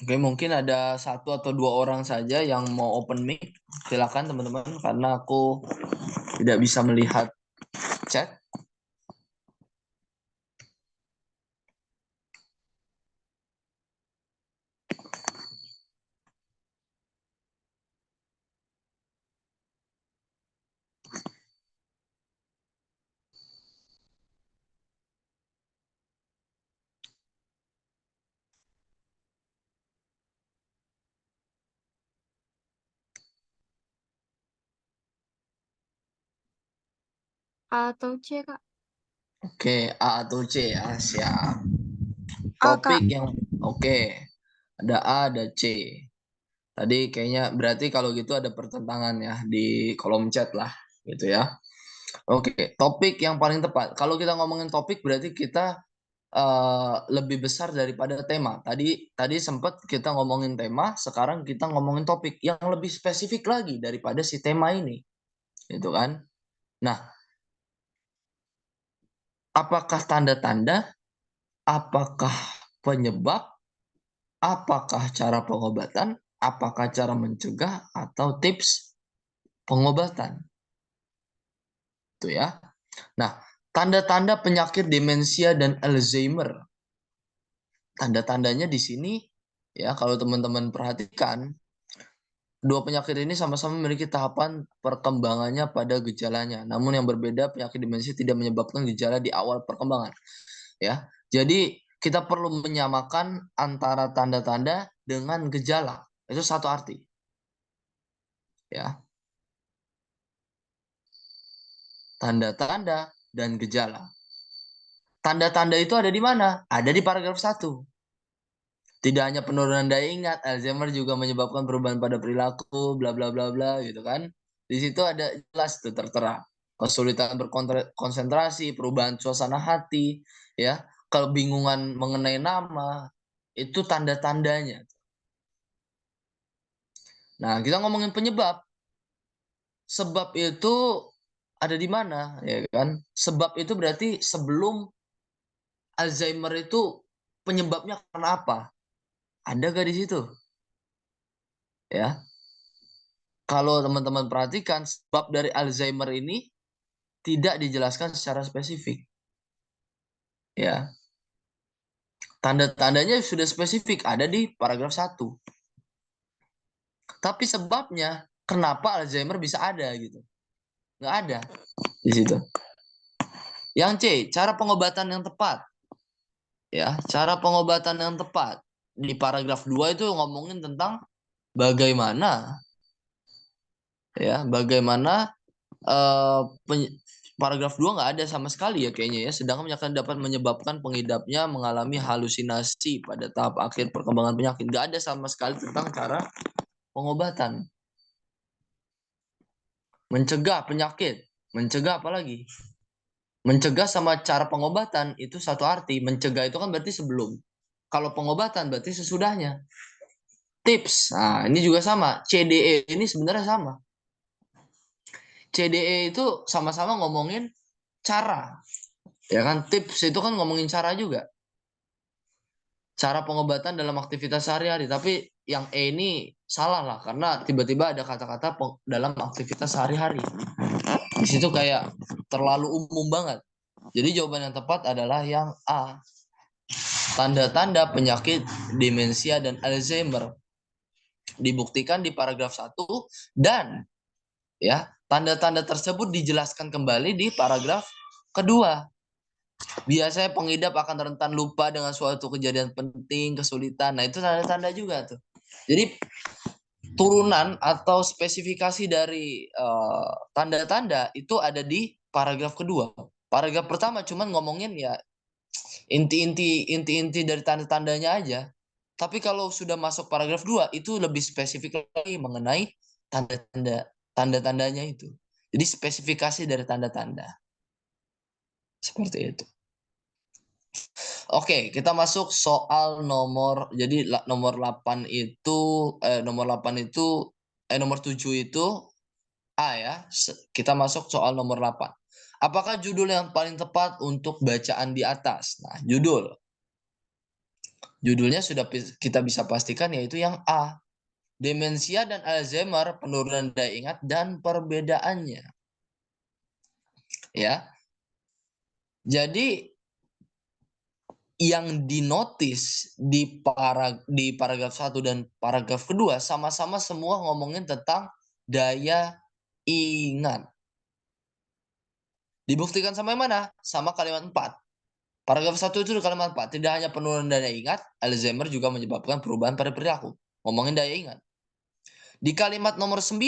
Speaker 2: Oke, mungkin ada 1 atau 2 orang saja yang mau open mic. Silakan teman-teman, karena aku tidak bisa melihat chat.
Speaker 1: A atau C, Kak?
Speaker 2: Oke, A atau C ya, siap.
Speaker 1: A, Kak.
Speaker 2: Topik yang oke. Ada A, ada C. Tadi kayaknya berarti kalau gitu ada pertentangan ya di kolom chat lah, gitu ya. Oke, topik yang paling tepat. Kalau kita ngomongin topik berarti kita lebih besar daripada tema. Tadi sempat kita ngomongin tema, sekarang kita ngomongin topik yang lebih spesifik lagi daripada si tema ini, gitu kan. Nah, apakah tanda-tanda, apakah penyebab, apakah cara pengobatan, apakah cara mencegah, atau tips pengobatan, itu ya. Nah, tanda-tanda penyakit demensia dan Alzheimer. Tanda-tandanya di sini ya kalau teman-teman perhatikan, dua penyakit ini sama-sama memiliki tahapan perkembangannya pada gejalanya. Namun yang berbeda, penyakit demensia tidak menyebabkan gejala di awal perkembangan, ya. Jadi kita perlu menyamakan antara tanda-tanda dengan gejala. Itu satu arti. Ya. Tanda-tanda dan gejala. Tanda-tanda itu ada di mana? Ada di paragraf 1. Tidak hanya penurunan daya ingat, Alzheimer juga menyebabkan perubahan pada perilaku, bla bla bla bla gitu kan. Di situ ada jelas tuh tertera. Kesulitan berkonsentrasi, perubahan suasana hati, ya, kebingungan mengenai nama, itu tanda-tandanya. Nah, kita ngomongin penyebab. Sebab itu ada di mana, ya kan? Sebab itu berarti sebelum Alzheimer itu penyebabnya karena apa? Ada gak di situ? Ya. Kalau teman-teman perhatikan, sebab dari Alzheimer ini tidak dijelaskan secara spesifik. Ya. Tanda-tandanya sudah spesifik, ada di paragraf 1. Tapi sebabnya, kenapa Alzheimer bisa ada gitu? Nggak ada di situ. Yang C, cara pengobatan yang tepat. Ya, cara pengobatan yang tepat. Di paragraf 2 itu ngomongin tentang bagaimana bagaimana paragraf 2 nggak ada sama sekali ya kayaknya ya. Sedangkan akan dapat menyebabkan pengidapnya mengalami halusinasi pada tahap akhir perkembangan penyakit. Nggak ada sama sekali tentang cara pengobatan. Mencegah penyakit. Mencegah apa lagi? Mencegah sama cara pengobatan itu satu arti. Mencegah itu kan berarti sebelum. Kalau pengobatan berarti sesudahnya. Tips. Nah, ini juga sama. CDE ini sebenarnya sama. CDE itu sama-sama ngomongin cara. Ya kan, tips itu kan ngomongin cara juga. Cara pengobatan dalam aktivitas sehari-hari. Tapi yang E ini salah lah, karena tiba-tiba ada kata-kata dalam aktivitas sehari-hari. Di situ kayak terlalu umum banget. Jadi jawaban yang tepat adalah yang A. Tanda-tanda penyakit demensia dan Alzheimer dibuktikan di paragraf 1 dan ya tanda-tanda tersebut dijelaskan kembali di paragraf kedua. Biasanya pengidap akan rentan lupa dengan suatu kejadian penting, kesulitan. Nah, itu tanda-tanda juga tuh. Jadi turunan atau spesifikasi dari tanda-tanda itu ada di paragraf kedua. Paragraf pertama cuman ngomongin ya inti-inti dari tanda-tandanya aja. Tapi kalau sudah masuk paragraf 2 itu lebih spesifik lagi mengenai tanda-tandanya itu. Jadi spesifikasi dari tanda-tanda. Seperti itu. Oke, kita masuk soal jadi nomor 8 itu nomor 7 itu A ya. Kita masuk soal nomor 8. Apakah judul yang paling tepat untuk bacaan di atas? Nah, judulnya sudah kita bisa pastikan yaitu yang A. Demensia dan Alzheimer, penurunan daya ingat dan perbedaannya. Ya. Jadi yang dinotis di paragraf 1 dan paragraf kedua sama-sama semua ngomongin tentang daya ingat. Dibuktikan sama yang mana? Sama kalimat 4. Paragraf 1 itu di kalimat 4. Tidak hanya penurunan daya ingat, Alzheimer juga menyebabkan perubahan pada perilaku. Ngomongin daya ingat. Di kalimat nomor 9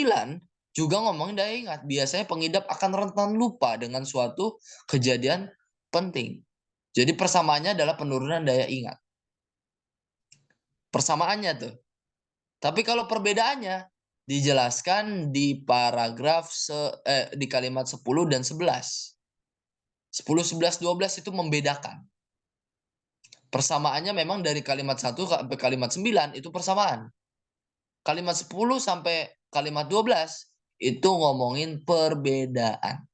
Speaker 2: juga ngomongin daya ingat. Biasanya pengidap akan rentan lupa dengan suatu kejadian penting. Jadi persamaannya adalah penurunan daya ingat. Persamaannya tuh. Tapi kalau perbedaannya dijelaskan di di kalimat 10 dan 11. 10, 11, 12 itu membedakan. Persamaannya memang dari kalimat 1 sampai kalimat 9 itu persamaan. Kalimat 10 sampai kalimat 12 itu ngomongin perbedaan.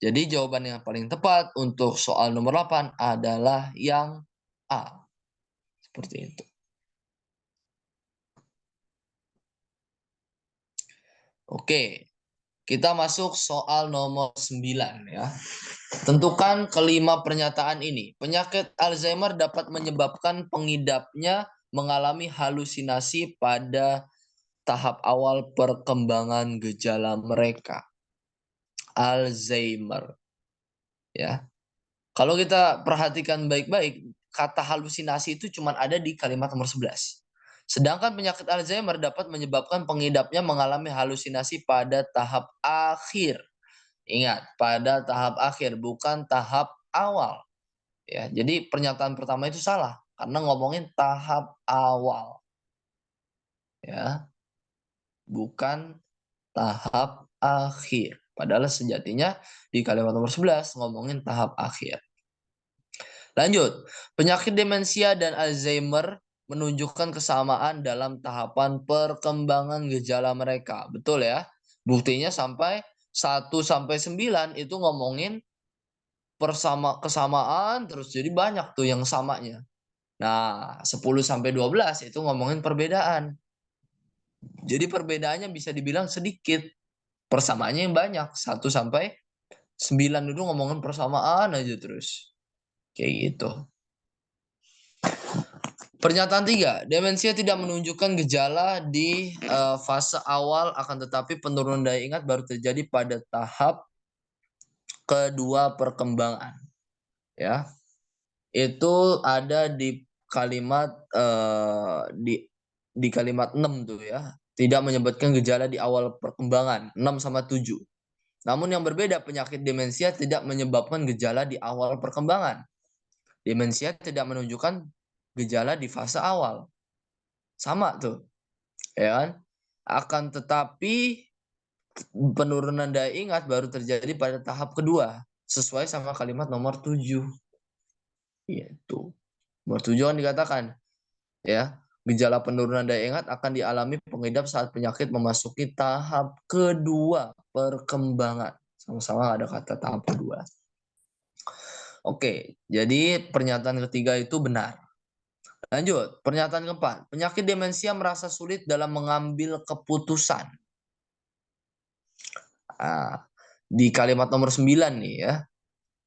Speaker 2: Jadi jawaban yang paling tepat untuk soal nomor 8 adalah yang A. Seperti itu. Oke, kita masuk soal nomor 9 ya. Tentukan kelima pernyataan ini. Penyakit Alzheimer dapat menyebabkan pengidapnya mengalami halusinasi pada tahap awal perkembangan gejala mereka. Alzheimer. Ya. Kalau kita perhatikan baik-baik, kata halusinasi itu cuma ada di kalimat nomor 11. Sedangkan penyakit Alzheimer dapat menyebabkan pengidapnya mengalami halusinasi pada tahap akhir. Ingat, pada tahap akhir, bukan tahap awal. Ya, jadi pernyataan pertama itu salah karena ngomongin tahap awal. Ya, bukan tahap akhir. Padahal sejatinya di kalimat nomor 11 ngomongin tahap akhir. Lanjut, penyakit demensia dan Alzheimer menunjukkan kesamaan dalam tahapan perkembangan gejala mereka. Betul ya? Buktinya sampai 1 sampai 9 itu ngomongin kesamaan terus jadi banyak tuh yang samanya. Nah, 10 sampai 12 itu ngomongin perbedaan. Jadi perbedaannya bisa dibilang sedikit, persamaannya yang banyak. 1 sampai 9 itu ngomongin persamaan aja terus. Kayak gitu. Pernyataan 3, demensia tidak menunjukkan gejala di fase awal akan tetapi penurunan daya ingat baru terjadi pada tahap kedua perkembangan. Ya. Itu ada di kalimat di kalimat 6 tuh ya. Tidak menyebutkan gejala di awal perkembangan, 6 sama 7. Namun yang berbeda, penyakit demensia tidak menyebabkan gejala di awal perkembangan. Demensia tidak menunjukkan gejala di fase awal. Sama tuh, ya kan? Akan tetapi penurunan daya ingat baru terjadi pada tahap kedua, sesuai sama kalimat nomor 7. Yaitu, nomor 7 kan dikatakan, ya, gejala penurunan daya ingat akan dialami pengidap saat penyakit memasuki tahap kedua perkembangan. Sama-sama ada kata tahap kedua. Oke, jadi pernyataan ketiga itu benar. Lanjut, pernyataan keempat. Penyakit demensia merasa sulit dalam mengambil keputusan. Nah, di kalimat nomor 9 nih ya.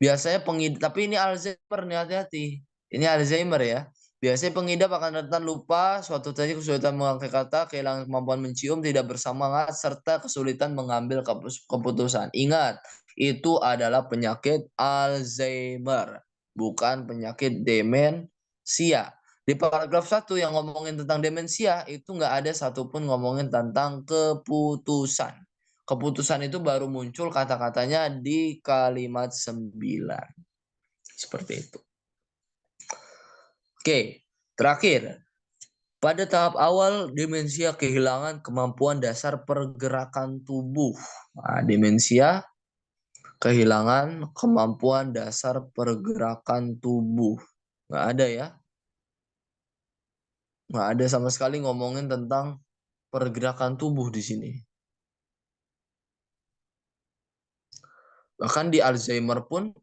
Speaker 2: Biasanya pengidap, tapi ini Alzheimer nih, hati-hati. Ini Alzheimer ya. Biasanya pengidap akan rentan lupa, suatu tadi kesulitan mengangkat kata, kehilangan kemampuan mencium, tidak bersemangat, serta kesulitan mengambil keputusan. Ingat, itu adalah penyakit Alzheimer, bukan penyakit demensia. Di paragraf 1 yang ngomongin tentang demensia, itu nggak ada satupun ngomongin tentang keputusan. Keputusan itu baru muncul kata-katanya di kalimat 9. Seperti itu. Oke, terakhir. Pada tahap awal, demensia kehilangan kemampuan dasar pergerakan tubuh. Nah, demensia kehilangan kemampuan dasar pergerakan tubuh. Nggak ada ya. Nggak ada sama sekali ngomongin tentang pergerakan tubuh di sini. Bahkan di Alzheimer pun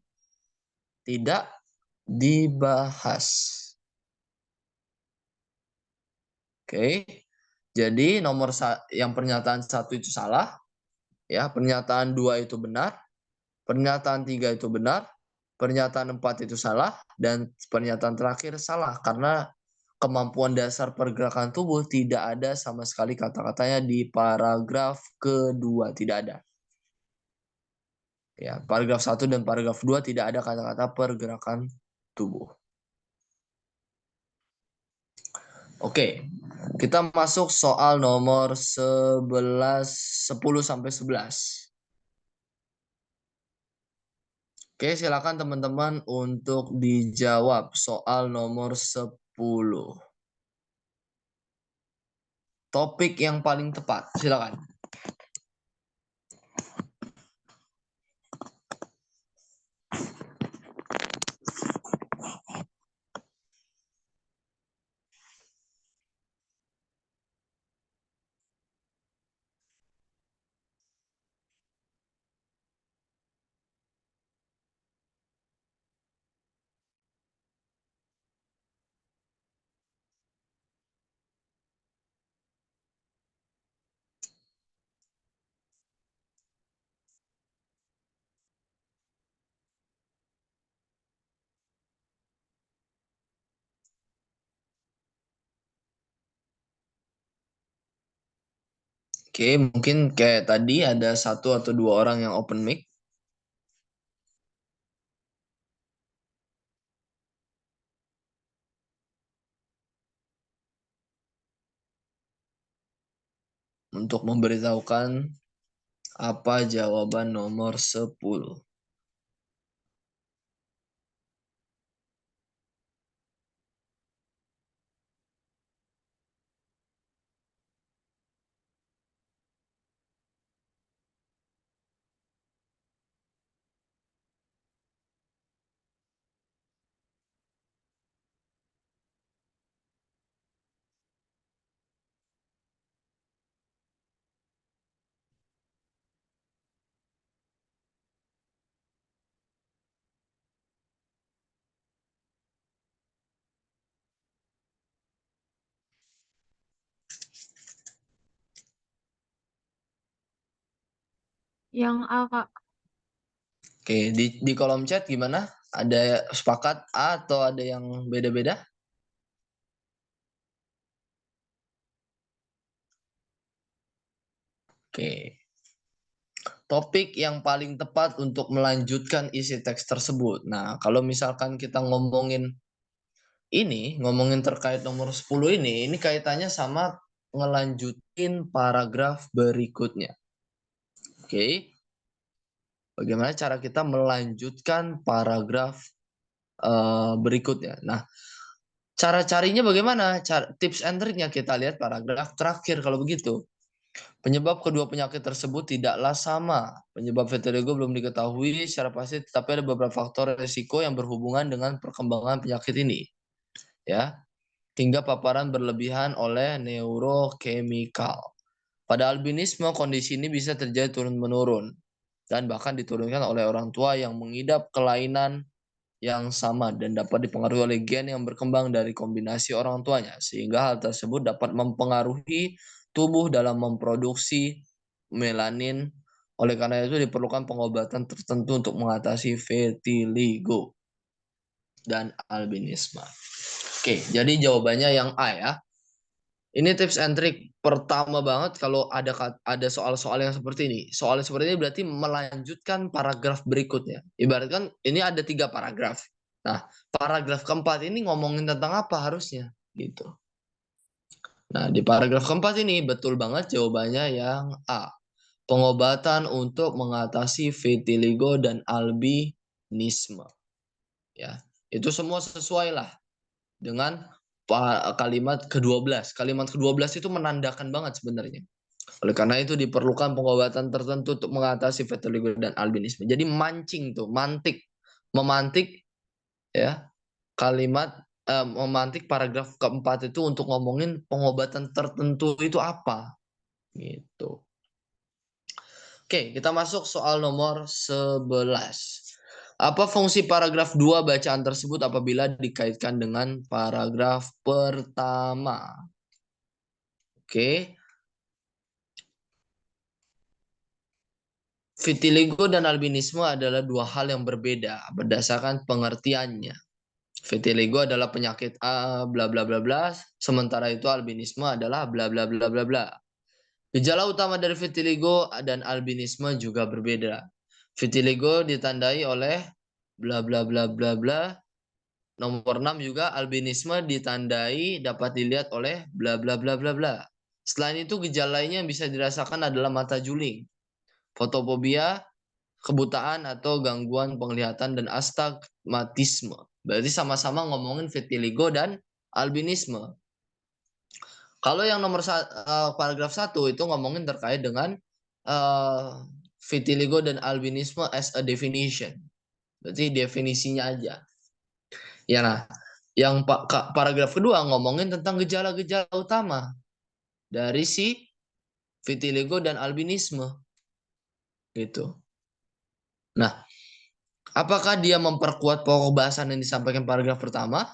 Speaker 2: tidak dibahas. Oke, jadi yang pernyataan 1 itu salah, ya. Pernyataan 2 itu benar, pernyataan 3 itu benar, pernyataan 4 itu salah, dan pernyataan terakhir salah karena kemampuan dasar pergerakan tubuh tidak ada sama sekali kata-katanya di paragraf kedua, tidak ada. Ya, paragraf 1 dan paragraf 2 tidak ada kata-kata pergerakan tubuh. Oke, kita masuk soal nomor 10 sampai 11. Oke, silakan teman-teman untuk dijawab soal nomor 10. Topik yang paling tepat, silakan. Oke, mungkin kayak tadi ada 1 atau 2 orang yang open mic. Untuk memberitahukan apa jawaban nomor 10.
Speaker 1: Yang A, Kak.
Speaker 2: Oke, di kolom chat gimana? Ada sepakat A atau ada yang beda-beda? Oke. Topik yang paling tepat untuk melanjutkan isi teks tersebut. Nah, kalau misalkan kita ngomongin terkait nomor 10 ini kaitannya sama ngelanjutin paragraf berikutnya. Oke. Bagaimana cara kita melanjutkan paragraf berikutnya. Nah, cara carinya bagaimana? Tips and triknya kita lihat paragraf terakhir kalau begitu. Penyebab kedua penyakit tersebut tidaklah sama. Penyebab vitiligo belum diketahui secara pasti, tetapi ada beberapa faktor risiko yang berhubungan dengan perkembangan penyakit ini. Ya, hingga paparan berlebihan oleh neurokemikal. Pada albinisme, kondisi ini bisa terjadi turun-menurun dan bahkan diturunkan oleh orang tua yang mengidap kelainan yang sama dan dapat dipengaruhi oleh gen yang berkembang dari kombinasi orang tuanya, sehingga hal tersebut dapat mempengaruhi tubuh dalam memproduksi melanin. Oleh karena itu diperlukan pengobatan tertentu untuk mengatasi vitiligo dan albinisme. Oke, jadi jawabannya yang A ya. Ini tips and trick pertama banget kalau ada soal-soal yang seperti ini. Soal seperti ini berarti melanjutkan paragraf berikutnya. Ibaratkan ini ada 3 paragraf. Nah, paragraf keempat ini ngomongin tentang apa harusnya, gitu. Nah, di paragraf keempat ini betul banget jawabannya yang A. Pengobatan untuk mengatasi vitiligo dan albinisme. Ya, itu semua sesuai lah dengan kalimat ke-12. Kalimat ke-12 itu menandakan banget sebenarnya. Oleh karena itu diperlukan pengobatan tertentu untuk mengatasi vitiligo dan albinisme. Jadi mancing tuh, memantik ya memantik paragraf keempat itu untuk ngomongin pengobatan tertentu itu apa gitu. Oke, kita masuk soal nomor 11. Apa fungsi paragraf 2 bacaan tersebut apabila dikaitkan dengan paragraf pertama? Oke. Vitiligo dan albinisme adalah 2 hal yang berbeda berdasarkan pengertiannya. Vitiligo adalah penyakit bla bla bla bla, sementara itu albinisme adalah bla bla bla bla bla. Gejala utama dari vitiligo dan albinisme juga berbeda. Vitiligo ditandai oleh bla bla bla bla bla. Nomor 6 juga albinisme ditandai dapat dilihat oleh bla bla bla bla bla. Selain itu gejala lainnya yang bisa dirasakan adalah mata juling, fotofobia, kebutaan atau gangguan penglihatan dan astigmatisme. Berarti sama-sama ngomongin vitiligo dan albinisme. Kalau yang paragraf 1 itu ngomongin terkait dengan vitiligo dan albinisme as a definition. Berarti definisinya aja. Ya nah, yang paragraf kedua ngomongin tentang gejala-gejala utama dari si vitiligo dan albinisme. Gitu. Nah, apakah dia memperkuat pokok bahasan yang disampaikan paragraf pertama?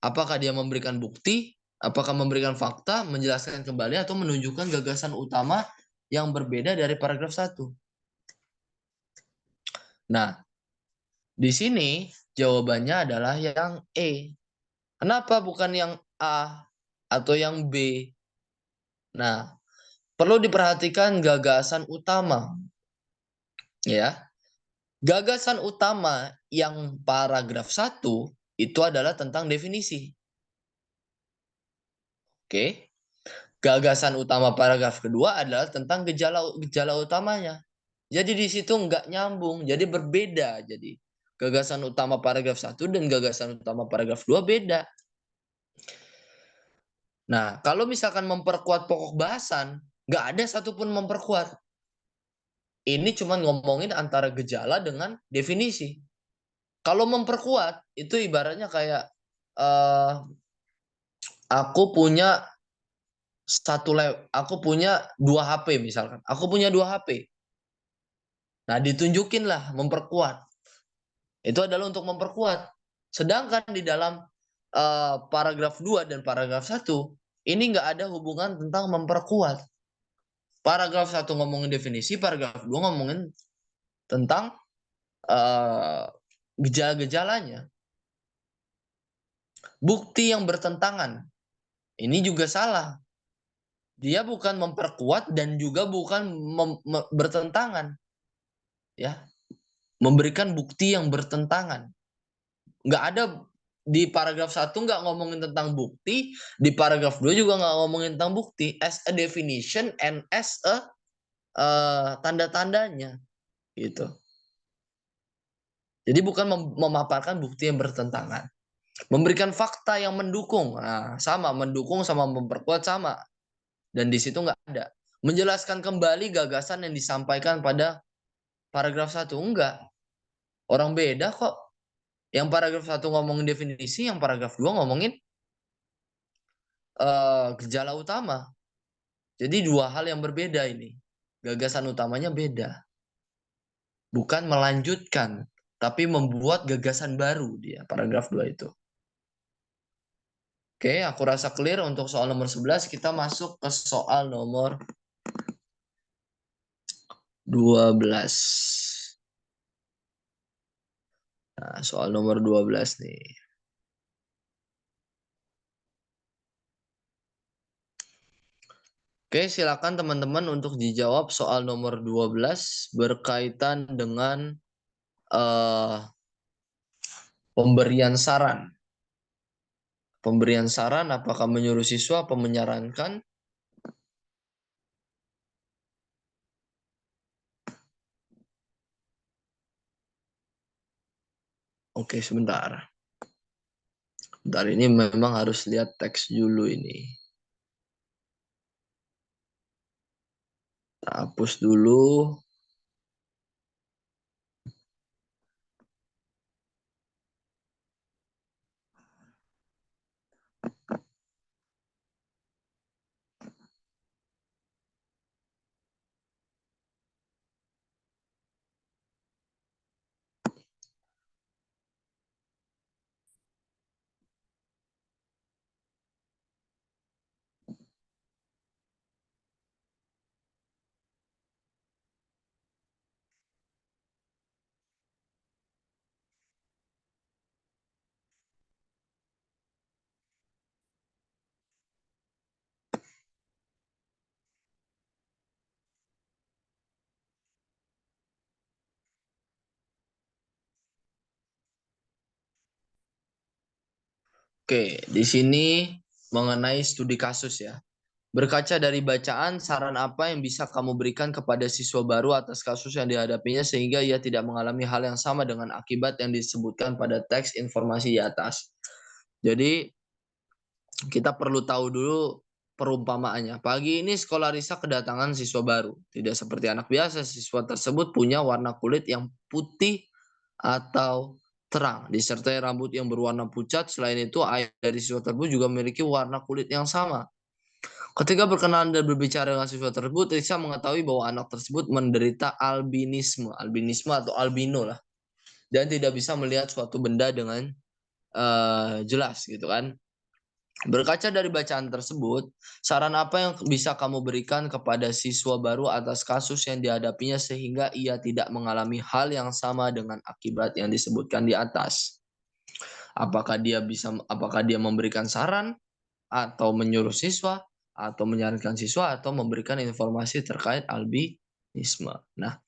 Speaker 2: Apakah dia memberikan bukti? Apakah memberikan fakta, menjelaskan kembali, atau menunjukkan gagasan utama yang berbeda dari paragraf 1? Nah, di sini jawabannya adalah yang E. Kenapa bukan yang A atau yang B? Nah, perlu diperhatikan gagasan utama. Ya, gagasan utama yang paragraf 1 itu adalah tentang definisi. Oke. Gagasan utama paragraf kedua adalah tentang gejala utamanya. Jadi di situ nggak nyambung, jadi berbeda. Jadi gagasan utama paragraf 1 dan gagasan utama paragraf 2 beda. Nah, kalau misalkan memperkuat pokok bahasan, nggak ada satupun memperkuat. Ini cuma ngomongin antara gejala dengan definisi. Kalau memperkuat, itu ibaratnya kayak, aku punya aku punya 2 HP misalkan, aku punya 2 HP. Nah, ditunjukinlah memperkuat. Itu adalah untuk memperkuat. Sedangkan di dalam, paragraf 2 dan paragraf 1 ini nggak ada hubungan tentang memperkuat. Paragraf 1 ngomongin definisi, paragraf 2 ngomongin tentang, gejala-gejalanya. Bukti yang bertentangan, ini juga salah. Dia bukan memperkuat dan juga bukan bertentangan, ya. Memberikan bukti yang bertentangan. Nggak ada di paragraf 1 nggak ngomongin tentang bukti, di paragraf 2 juga nggak ngomongin tentang bukti, as a definition and as a, tanda-tandanya, gitu. Jadi bukan memaparkan bukti yang bertentangan. Memberikan fakta yang mendukung, nah sama, mendukung sama memperkuat sama, dan di situ nggak ada. Menjelaskan kembali gagasan yang disampaikan pada paragraf 1, enggak. Orang beda kok. Yang paragraf 1 ngomongin definisi, yang paragraf 2 ngomongin, gejala utama. Jadi 2 hal yang berbeda ini. Gagasan utamanya beda. Bukan melanjutkan, tapi membuat gagasan baru dia, paragraf 2 itu. Oke, aku rasa clear untuk soal nomor 11. Kita masuk ke soal nomor 12. Nah, soal nomor 12 nih. Oke, silakan teman-teman untuk dijawab soal nomor 12 berkaitan dengan, pemberian saran. Pemberian saran apakah menyuruh siswa apa menyarankan? Oke, sebentar. Bentar, ini memang harus lihat teks dulu ini. Kita hapus dulu. Oke, di sini mengenai studi kasus ya. Berkaca dari bacaan, saran apa yang bisa kamu berikan kepada siswa baru atas kasus yang dihadapinya sehingga ia tidak mengalami hal yang sama dengan akibat yang disebutkan pada teks informasi di atas. Jadi, kita perlu tahu dulu perumpamaannya. Pagi ini sekolah Risa kedatangan siswa baru. Tidak seperti anak biasa, siswa tersebut punya warna kulit yang putih atau terang, disertai rambut yang berwarna pucat. Selain itu, ayah dari siswa tersebut juga memiliki warna kulit yang sama. Ketika berkenalan dan berbicara dengan siswa tersebut, Risa mengetahui bahwa anak tersebut menderita albinisme atau albino lah, dan tidak bisa melihat suatu benda dengan jelas gitu kan. Berkaca dari bacaan tersebut, saran apa yang bisa kamu berikan kepada siswa baru atas kasus yang dihadapinya sehingga ia tidak mengalami hal yang sama dengan akibat yang disebutkan di atas? Apakah dia memberikan saran atau menyuruh siswa atau menyarankan siswa atau memberikan informasi terkait albinisme. Nah,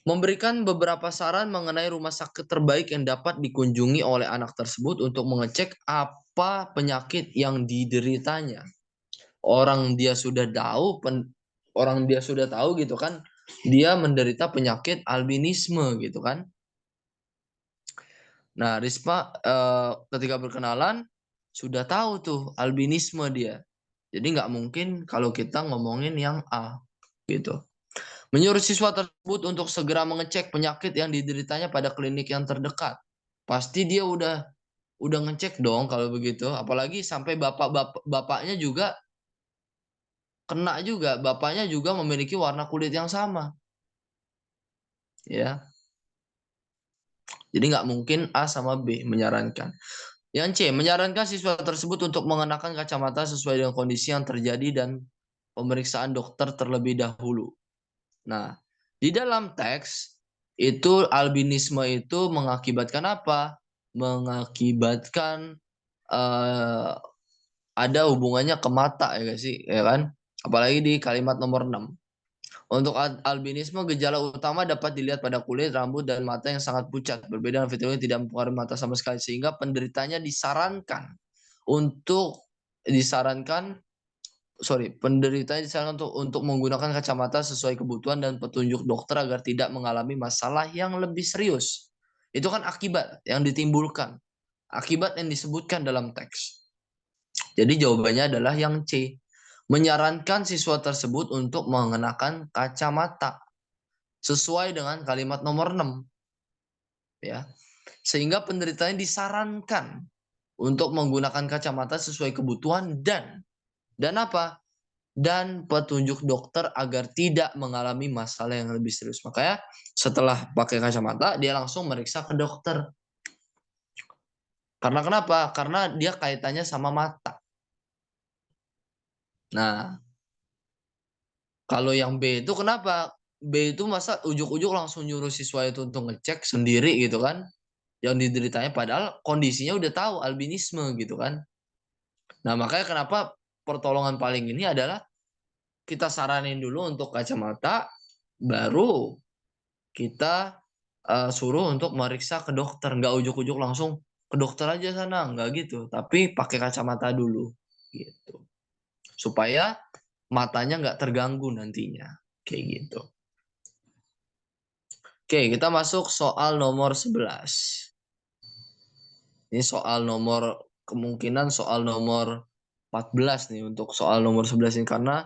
Speaker 2: memberikan beberapa saran mengenai rumah sakit terbaik yang dapat dikunjungi oleh anak tersebut untuk mengecek apa penyakit yang dideritanya. Orang dia sudah tahu orang dia sudah tahu gitu kan, dia menderita penyakit albinisme gitu kan. Nah, Risma ketika berkenalan sudah tahu tuh albinisme dia. Jadi nggak mungkin kalau kita ngomongin yang A gitu. Menyuruh siswa tersebut untuk segera mengecek penyakit yang dideritanya pada klinik yang terdekat. Pasti dia udah ngecek dong kalau begitu, apalagi sampai bapaknya juga kena juga, bapaknya juga memiliki warna kulit yang sama. Ya. Jadi nggak mungkin A sama B menyarankan. Yang C, menyarankan siswa tersebut untuk mengenakan kacamata sesuai dengan kondisi yang terjadi dan pemeriksaan dokter terlebih dahulu. Nah, di dalam teks itu albinisme itu mengakibatkan apa? Mengakibatkan ada hubungannya ke mata ya guys sih, ya kan? Apalagi di kalimat nomor 6. Untuk albinisme, gejala utama dapat dilihat pada kulit, rambut, dan mata yang sangat pucat. Berbeda dengan vitiligo tidak mempengaruhi mata sama sekali. Sehingga penderitanya untuk disarankan penderitanya untuk menggunakan kacamata sesuai kebutuhan dan petunjuk dokter agar tidak mengalami masalah yang lebih serius. Itu kan akibat yang ditimbulkan. Akibat yang disebutkan dalam teks. Jadi jawabannya adalah yang C. Menyarankan siswa tersebut untuk mengenakan kacamata sesuai dengan kalimat nomor 6 ya. Sehingga penderitanya disarankan untuk menggunakan kacamata sesuai kebutuhan dan apa? Dan petunjuk dokter agar tidak mengalami masalah yang lebih serius. Makanya setelah pakai kacamata dia langsung meriksa ke dokter. Karena kenapa? Karena dia kaitannya sama mata. Nah, kalau yang B itu kenapa? B itu masa ujuk-ujuk langsung nyuruh siswa itu untuk ngecek sendiri gitu kan? Yang dideritanya padahal kondisinya udah tahu albinisme gitu kan. Nah, makanya kenapa pertolongan paling ini adalah kita saranin dulu untuk kacamata, baru kita suruh untuk meriksa ke dokter, nggak ujuk-ujuk langsung ke dokter aja sana, nggak gitu. Tapi pakai kacamata dulu gitu. Supaya matanya nggak terganggu nantinya. Kayak gitu. Oke, kita masuk soal nomor 11. Ini kemungkinan soal nomor 14 nih untuk soal nomor 11 ini karena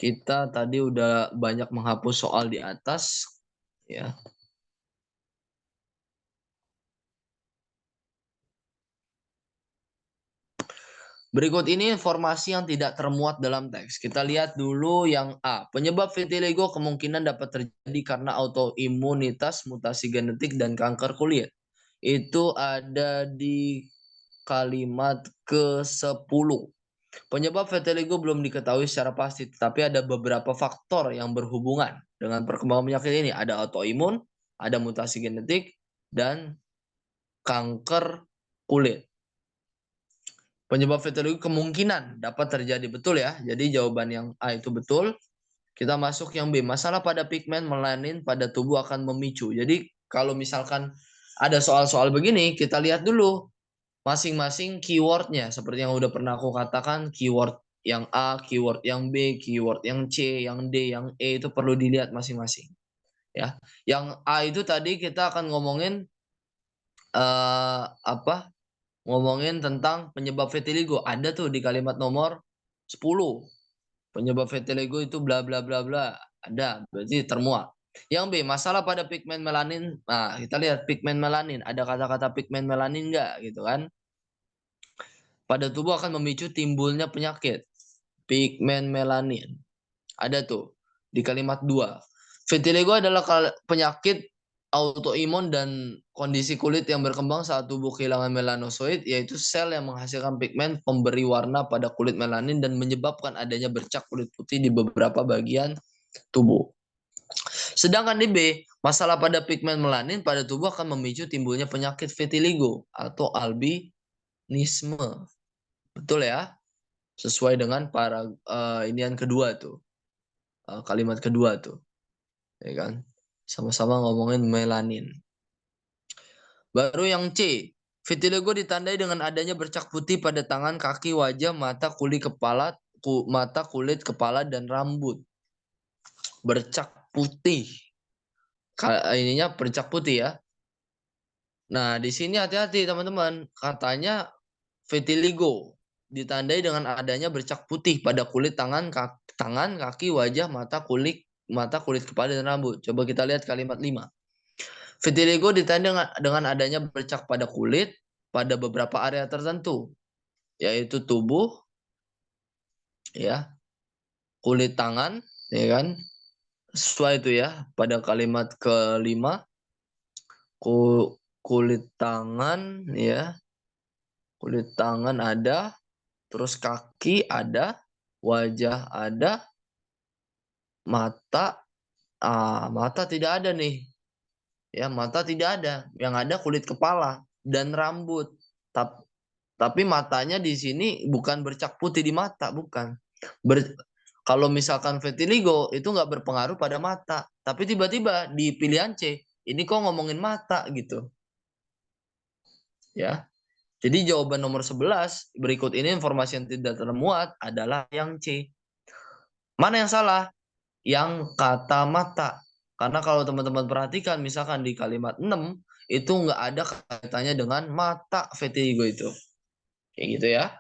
Speaker 2: kita tadi udah banyak menghapus soal di atas ya. Berikut ini informasi yang tidak termuat dalam teks. Kita lihat dulu yang A. Penyebab vitiligo kemungkinan dapat terjadi karena autoimunitas, mutasi genetik, dan kanker kulit. Itu ada di kalimat ke-10. Penyebab vitiligo belum diketahui secara pasti, tetapi ada beberapa faktor yang berhubungan dengan perkembangan penyakit ini. Ada autoimun, ada mutasi genetik, dan kanker kulit. Penyebab vitiligo kemungkinan dapat terjadi, betul ya. Jadi jawaban yang A itu betul. Kita masuk yang B. Masalah pada pigmen melanin pada tubuh akan memicu. Jadi kalau misalkan ada soal-soal begini, kita lihat dulu masing-masing keywordnya. Seperti yang udah pernah aku katakan, keyword yang A, keyword yang B, keyword yang C, yang D, yang E itu perlu dilihat masing-masing. Ya, yang A itu tadi kita akan ngomongin apa? Ngomongin tentang penyebab vitiligo. Ada tuh di kalimat nomor 10. Penyebab vitiligo itu bla bla bla bla. Ada, berarti termuat. Yang B, masalah pada pigmen melanin. Nah, kita lihat pigmen melanin. Ada kata-kata pigmen melanin enggak gitu kan? Pada tubuh akan memicu timbulnya penyakit. Pigmen melanin. Ada tuh di kalimat 2. Vitiligo adalah penyakit autoimun dan kondisi kulit yang berkembang saat tubuh kehilangan melanosoid, yaitu sel yang menghasilkan pigmen pemberi warna pada kulit melanin dan menyebabkan adanya bercak kulit putih di beberapa bagian tubuh. Sedangkan di B, masalah pada pigmen melanin pada tubuh akan memicu timbulnya penyakit vitiligo atau albinisme. Betul ya? Sesuai dengan inian kedua tuh. Kalimat kedua tuh. Ya kan? Sama-sama ngomongin melanin. Baru yang C. Vitiligo ditandai dengan adanya bercak putih pada tangan, kaki, wajah, mata, kulit kepala, dan rambut. Bercak putih. Ininya bercak putih ya. Nah, di sini hati-hati teman-teman. Katanya vitiligo ditandai dengan adanya bercak putih pada kulit tangan, kaki, wajah, mata, kulit kepala, dan rambut. Coba kita lihat kalimat 5. Vitiligo ditandai dengan adanya bercak pada kulit pada beberapa area tertentu, yaitu tubuh, ya, kulit tangan, ya kan? Sesuai itu ya pada kalimat kelima, kulit tangan, ya, kulit tangan ada, terus kaki ada, wajah ada, mata, mata tidak ada nih, ya, mata tidak ada, yang ada kulit kepala dan rambut. Tapi matanya di sini bukan bercak putih di mata, bukan. Kalau misalkan vitiligo itu nggak berpengaruh pada mata, tapi tiba-tiba di pilihan C, ini kok ngomongin mata gitu. Ya. Jadi jawaban nomor 11 berikut ini informasi yang tidak termuat adalah yang C. Mana yang salah? Yang kata mata. Karena kalau teman-teman perhatikan misalkan di kalimat 6 itu nggak ada kaitannya dengan mata vitiligo itu. Kayak gitu ya.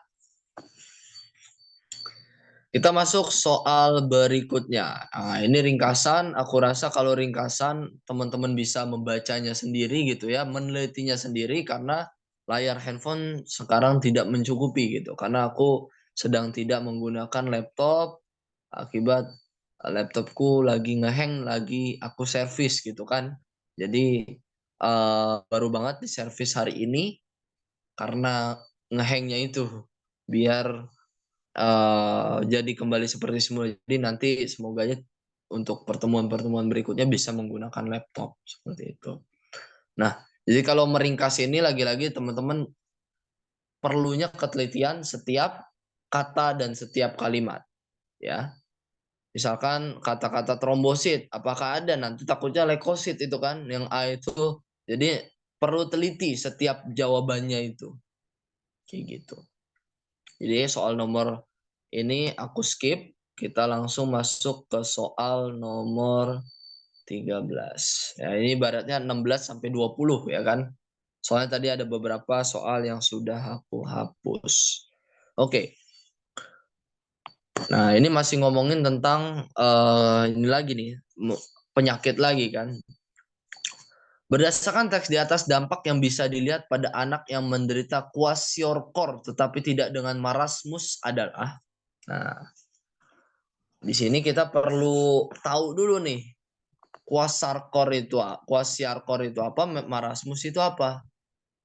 Speaker 2: Kita masuk soal berikutnya. Nah, ini ringkasan. Aku rasa kalau ringkasan teman-teman bisa membacanya sendiri gitu ya, menelitinya sendiri karena layar handphone sekarang tidak mencukupi gitu. Karena aku sedang tidak menggunakan laptop akibat laptopku lagi ngehang, lagi aku servis gitu kan. Jadi baru banget di servis hari ini karena ngehangnya itu biar jadi kembali seperti semula. Jadi nanti semoga aja untuk pertemuan-pertemuan berikutnya bisa menggunakan laptop seperti itu. Nah, jadi kalau meringkas ini lagi-lagi teman-teman perlunya ketelitian setiap kata dan setiap kalimat, ya. Misalkan kata-kata trombosit, apakah ada? Nanti takutnya leukosit itu kan, yang A itu. Jadi perlu teliti setiap jawabannya itu. Kayak gitu. Jadi soal nomor ini aku skip, kita langsung masuk ke soal nomor 13. Ya, ini ibaratnya 16 sampai 20 ya kan. Soalnya tadi ada beberapa soal yang sudah aku hapus. Oke. Nah, ini masih ngomongin tentang ini lagi nih, penyakit lagi kan. Berdasarkan teks di atas, dampak yang bisa dilihat pada anak yang menderita kwashiorkor tetapi tidak dengan marasmus adalah. Nah, di sini kita perlu tahu dulu nih, kwashiorkor itu apa, marasmus itu apa.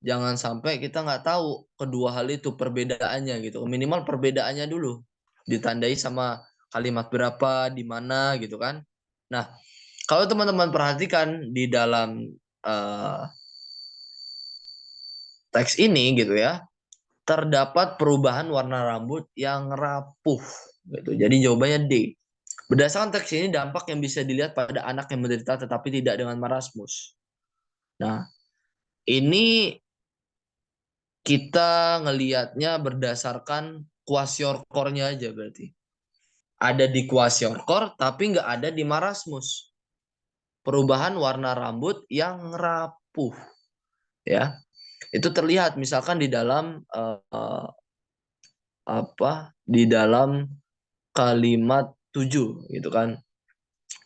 Speaker 2: Jangan sampai kita nggak tahu kedua hal itu perbedaannya gitu. Minimal perbedaannya dulu ditandai sama kalimat berapa, di mana gitu kan. Nah, kalau teman-teman perhatikan di dalam teks ini gitu ya, terdapat perubahan warna rambut yang rapuh gitu. Jadi jawabannya D. Berdasarkan teks ini, dampak yang bisa dilihat pada anak yang menderita tetapi tidak dengan marasmus. Nah, ini kita ngelihatnya berdasarkan kwashiorkornya aja berarti. Ada di kwashiorkor tapi nggak ada di marasmus. Perubahan warna rambut yang rapuh, ya. Itu terlihat misalkan di dalam di dalam kalimat 7 gitu kan.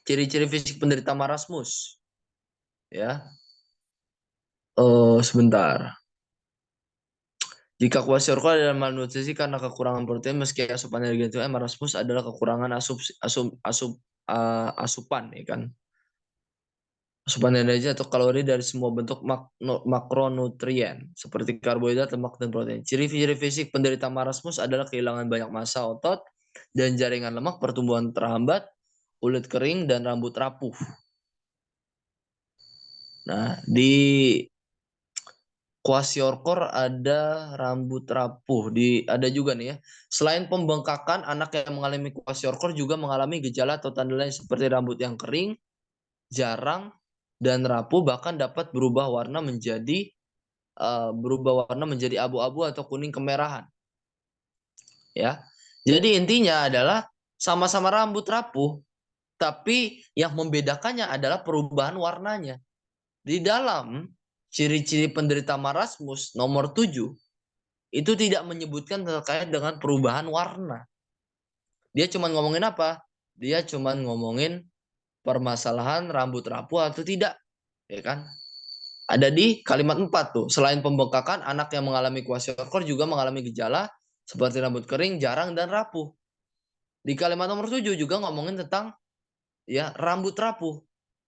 Speaker 2: Ciri-ciri fisik penderita marasmus, ya. Sebentar. Jika kwashiorkor adalah malnutrisi karena kekurangan protein, meski asupan energi itu marasmus adalah kekurangan asupan, ya kan. Asupan energi atau kalori dari semua bentuk makronutrien seperti karbohidrat, lemak, dan protein. Ciri-ciri fisik penderita marasmus adalah kehilangan banyak massa otot dan jaringan lemak, pertumbuhan terhambat, kulit kering, dan rambut rapuh. Nah, di kwashiorkor ada rambut rapuh. Ada juga nih ya. Selain pembengkakan, anak yang mengalami kwashiorkor juga mengalami gejala atau tanda lain seperti rambut yang kering, jarang, dan rapuh, bahkan dapat berubah warna menjadi abu-abu atau kuning kemerahan. Ya. Jadi intinya adalah sama-sama rambut rapuh, tapi yang membedakannya adalah perubahan warnanya. Di dalam ciri-ciri penderita marasmus nomor 7 itu tidak menyebutkan terkait dengan perubahan warna. Dia cuma ngomongin apa? Dia cuma ngomongin permasalahan rambut rapuh atau tidak, ya kan? Ada di kalimat 4 tuh. Selain pembengkakan, anak yang mengalami kwashiorkor juga mengalami gejala seperti rambut kering, jarang, dan rapuh. Di kalimat nomor 7 juga ngomongin tentang ya rambut rapuh,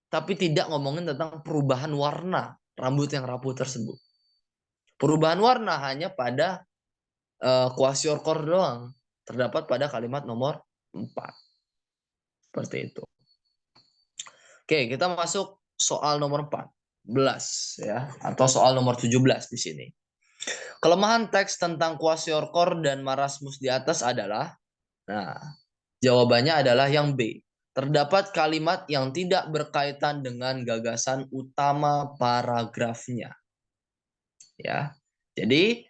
Speaker 2: tapi tidak ngomongin tentang perubahan warna rambut yang rapuh tersebut. Perubahan warna hanya pada kwashiorkor doang, terdapat pada kalimat nomor 4. Seperti itu. Oke, kita masuk soal nomor 14 ya, atau soal nomor 17 di sini. Kelemahan teks tentang kwashiorkor dan marasmus di atas adalah, nah, jawabannya adalah yang B. Terdapat kalimat yang tidak berkaitan dengan gagasan utama paragrafnya. Ya. Jadi,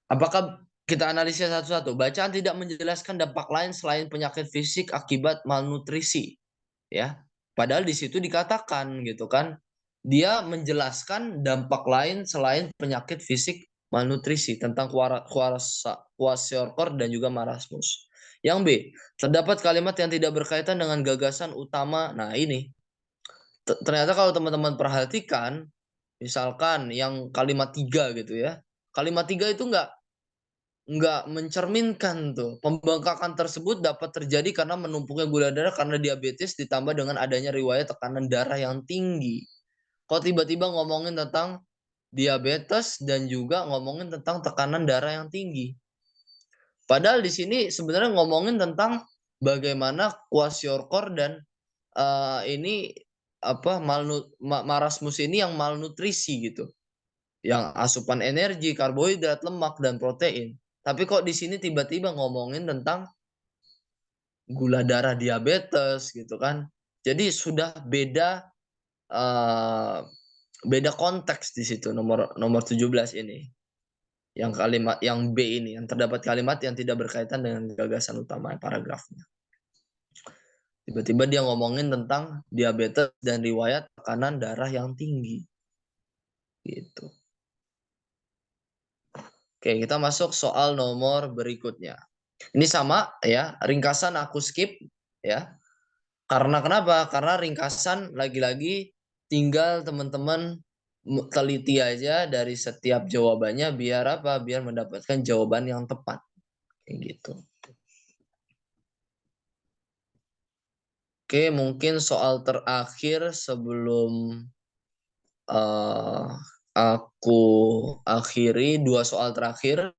Speaker 2: apakah kita analisis satu-satu? Bacaan tidak menjelaskan dampak lain selain penyakit fisik akibat malnutrisi. Ya. Padahal di situ dikatakan gitu kan, dia menjelaskan dampak lain selain penyakit fisik malnutrisi tentang kwashiorkor dan juga marasmus. Yang B, terdapat kalimat yang tidak berkaitan dengan gagasan utama. Nah, ini ternyata kalau teman-teman perhatikan, misalkan yang kalimat 3 gitu ya. Kalimat 3 itu nggak mencerminkan tuh. Pembengkakan tersebut dapat terjadi karena menumpuknya gula darah karena diabetes ditambah dengan adanya riwayat tekanan darah yang tinggi. Kok tiba-tiba ngomongin tentang diabetes dan juga ngomongin tentang tekanan darah yang tinggi. Padahal di sini sebenarnya ngomongin tentang bagaimana kwashiorkor dan ini apa marasmus ini yang malnutrisi gitu. Yang asupan energi, karbohidrat, lemak, dan protein. Tapi kok di sini tiba-tiba ngomongin tentang gula darah diabetes gitu kan. Jadi sudah beda konteks di situ nomor 17 ini. Yang kalimat yang B ini, yang terdapat kalimat yang tidak berkaitan dengan gagasan utama paragrafnya. Tiba-tiba dia ngomongin tentang diabetes dan riwayat tekanan darah yang tinggi. Gitu. Oke, kita masuk soal nomor berikutnya. Ini sama ya, ringkasan aku skip ya. Karena kenapa? Karena ringkasan lagi-lagi tinggal teman-teman teliti aja dari setiap jawabannya biar apa? Biar mendapatkan jawaban yang tepat. Kayak gitu. Oke, mungkin soal terakhir sebelum aku akhiri, 2 soal terakhir.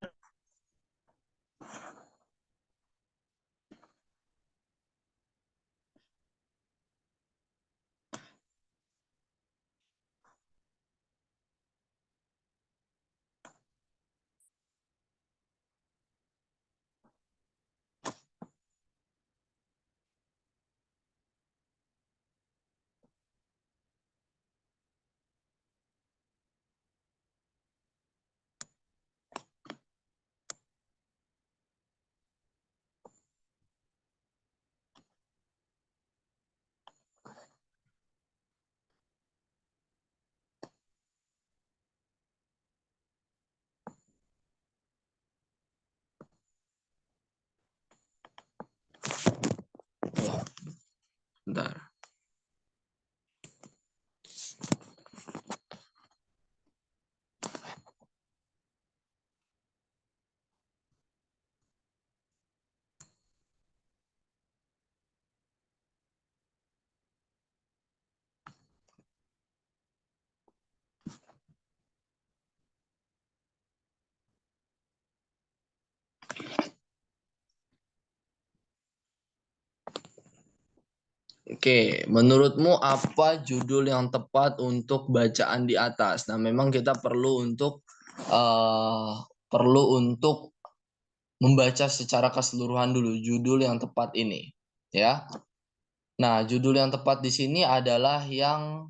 Speaker 2: Wah, bentar. Oke, menurutmu apa judul yang tepat untuk bacaan di atas? Nah, memang kita perlu untuk membaca secara keseluruhan dulu judul yang tepat ini, ya. Nah, judul yang tepat di sini adalah yang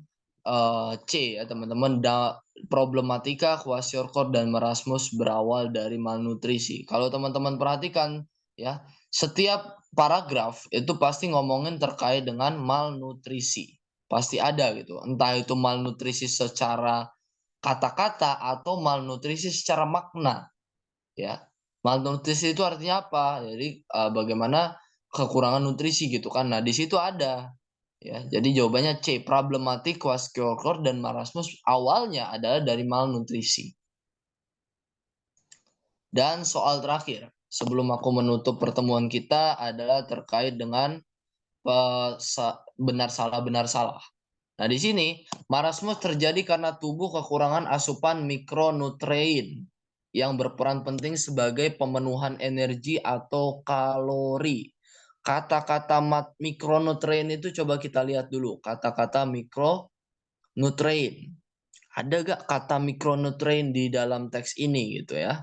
Speaker 2: C ya, teman-teman. Problematika kwashiorkor dan marasmus berawal dari malnutrisi. Kalau teman-teman perhatikan ya, setiap paragraf itu pasti ngomongin terkait dengan malnutrisi. Pasti ada gitu. Entah itu malnutrisi secara kata-kata atau malnutrisi secara makna, ya. Malnutrisi itu artinya apa? Jadi bagaimana kekurangan nutrisi gitu kan. Nah, di situ ada ya. Jadi jawabannya C, problematik kwashiorkor dan marasmus awalnya adalah dari malnutrisi. Dan soal terakhir, sebelum aku menutup pertemuan kita adalah terkait dengan benar salah. Nah, di sini marasmus terjadi karena tubuh kekurangan asupan mikronutrien yang berperan penting sebagai pemenuhan energi atau kalori. Kata-kata mikronutrien itu coba kita lihat dulu. Kata-kata mikronutrien. Ada gak kata mikronutrien di dalam teks ini gitu ya?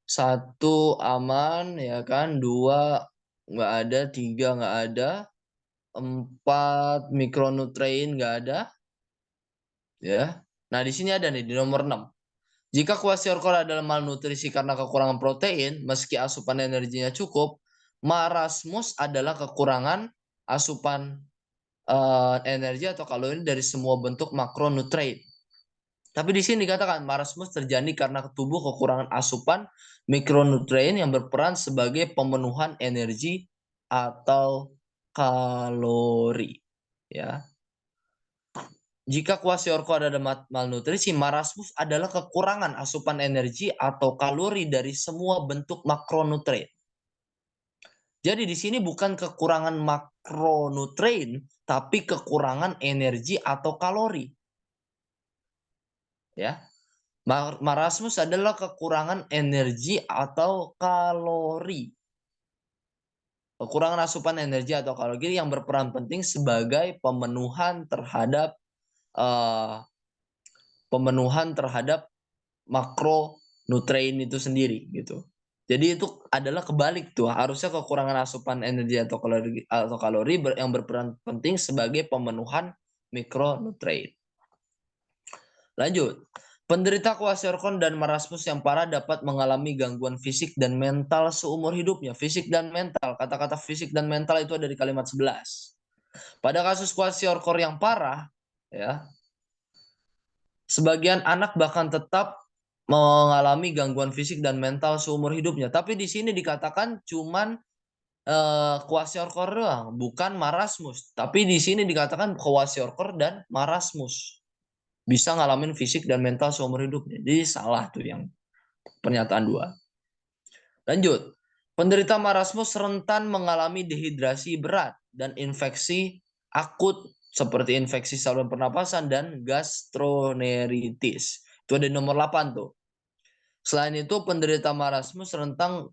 Speaker 2: Satu aman ya kan, dua nggak ada, tiga nggak ada, empat mikronutrien nggak ada, ya. Nah, di sini ada nih di nomor 6. Jika kwashiorkor adalah malnutrisi karena kekurangan protein, meski asupan energinya cukup, marasmus adalah kekurangan asupan energi atau kalori dari semua bentuk makronutrien. Tapi di sini dikatakan marasmus terjadi karena tubuh kekurangan asupan mikronutrien yang berperan sebagai pemenuhan energi atau kalori. Ya. Jika kwashiorkor ada malnutrisi, marasmus adalah kekurangan asupan energi atau kalori dari semua bentuk makronutrien. Jadi di sini bukan kekurangan makronutrien, tapi kekurangan energi atau kalori. Ya. Marasmus adalah kekurangan energi atau kalori. Kekurangan asupan energi atau kalori yang berperan penting sebagai pemenuhan terhadap makronutrien itu sendiri gitu. Jadi itu adalah kebalik tuh. Harusnya kekurangan asupan energi atau kalori yang berperan penting sebagai pemenuhan mikronutrien. Lanjut. Penderita kwashiorkor dan marasmus yang parah dapat mengalami gangguan fisik dan mental seumur hidupnya. Fisik dan mental. Kata-kata fisik dan mental itu ada di kalimat 11. Pada kasus kwashiorkor yang parah, ya, sebagian anak bahkan tetap mengalami gangguan fisik dan mental seumur hidupnya. Tapi di sini dikatakan cuman kwashiorkor doang, bukan marasmus. Tapi di sini dikatakan kwashiorkor dan marasmus bisa ngalamin fisik dan mental seumur hidupnya. Jadi salah tuh yang pernyataan 2. Lanjut. Penderita marasmus rentan mengalami dehidrasi berat dan infeksi akut seperti infeksi saluran pernapasan dan gastroenteritis. Itu ada nomor 8 tuh. Selain itu, penderita marasmus rentan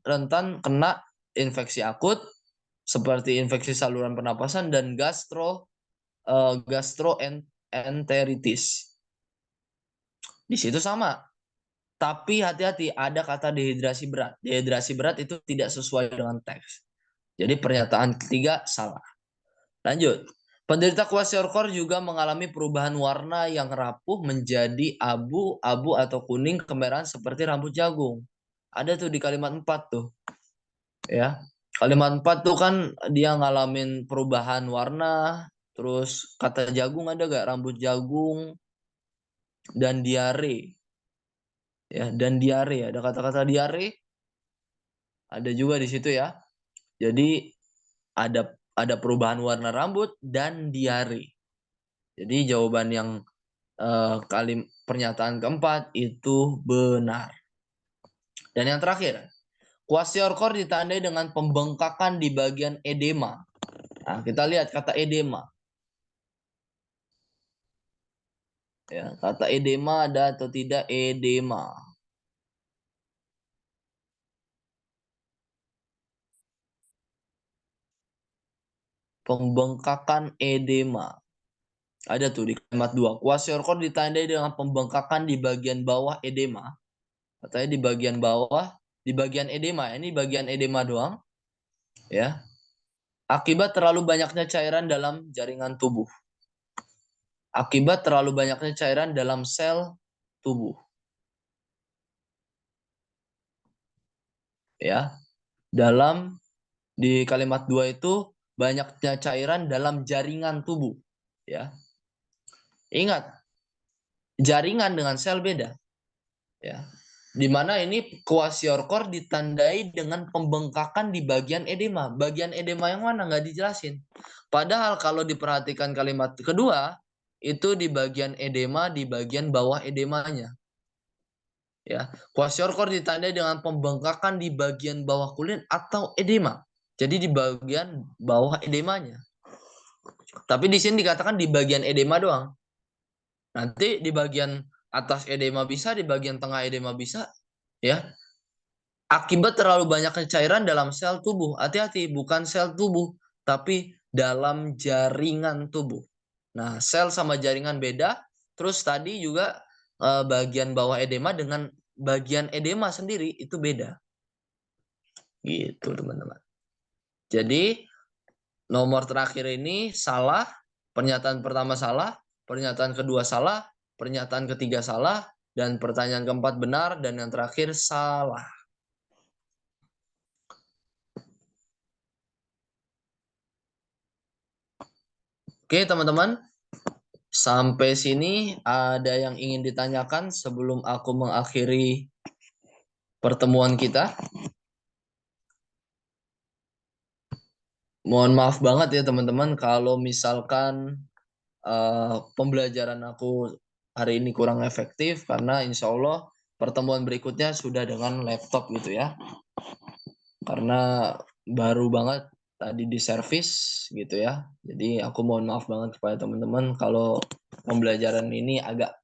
Speaker 2: kena infeksi akut seperti infeksi saluran pernapasan dan gastroenteritis. Di situ sama. Tapi hati-hati, ada kata dehidrasi berat. Dehidrasi berat itu tidak sesuai dengan teks. Jadi pernyataan ketiga salah. Lanjut. Penderita kwashiorkor juga mengalami perubahan warna yang rapuh menjadi abu-abu atau kuning kemerahan seperti rambut jagung. Ada tuh di kalimat 4 tuh. Ya. Kalimat 4 tuh kan dia ngalamin perubahan warna, terus kata jagung ada gak? Rambut jagung dan diare. Ya, dan diare, ada kata-kata diare, ada juga di situ ya. Jadi ada perubahan warna rambut dan diare. Jadi jawaban yang pernyataan keempat itu benar. Dan yang terakhir, kwashiorkor ditandai dengan pembengkakan di bagian edema. Nah, kita lihat kata edema. Ya, kata edema ada atau tidak edema? Pembengkakan edema. Ada tuh di kalimat 2. Kwashiorkor ditandai dengan pembengkakan di bagian bawah edema. Katanya di bagian bawah, di bagian edema. Ini bagian edema doang. Ya. Akibat terlalu banyaknya cairan dalam jaringan tubuh. Akibat terlalu banyaknya cairan dalam sel tubuh. Ya. Di kalimat 2 itu banyaknya cairan dalam jaringan tubuh. Ya. Ingat, jaringan dengan sel beda. Ya. Di mana ini kwashiorkor ditandai dengan pembengkakan di bagian edema. Bagian edema yang mana nggak dijelasin. Padahal kalau diperhatikan kalimat kedua, itu di bagian edema, di bagian bawah edemanya. Ya, kwashiorkor ditandai dengan pembengkakan di bagian bawah kulit atau edema. Jadi di bagian bawah edemanya. Tapi di sini dikatakan di bagian edema doang. Nanti di bagian atas edema bisa, di bagian tengah edema bisa, ya. Akibat terlalu banyaknya cairan dalam sel tubuh. Hati-hati, bukan sel tubuh, tapi dalam jaringan tubuh. Nah, sel sama jaringan beda. Terus tadi juga bagian bawah edema dengan bagian edema sendiri itu beda. Gitu, teman-teman. Jadi, nomor terakhir ini salah, pernyataan pertama salah, pernyataan kedua salah, pernyataan ketiga salah, dan pertanyaan keempat benar, dan yang terakhir salah. Oke, teman-teman. Sampai sini ada yang ingin ditanyakan sebelum aku mengakhiri pertemuan kita? Mohon maaf banget ya teman-teman kalau misalkan pembelajaran aku hari ini kurang efektif karena insya Allah pertemuan berikutnya sudah dengan laptop gitu ya. Karena baru banget tadi di servis gitu ya. Jadi aku mohon maaf banget kepada teman-teman kalau pembelajaran ini agak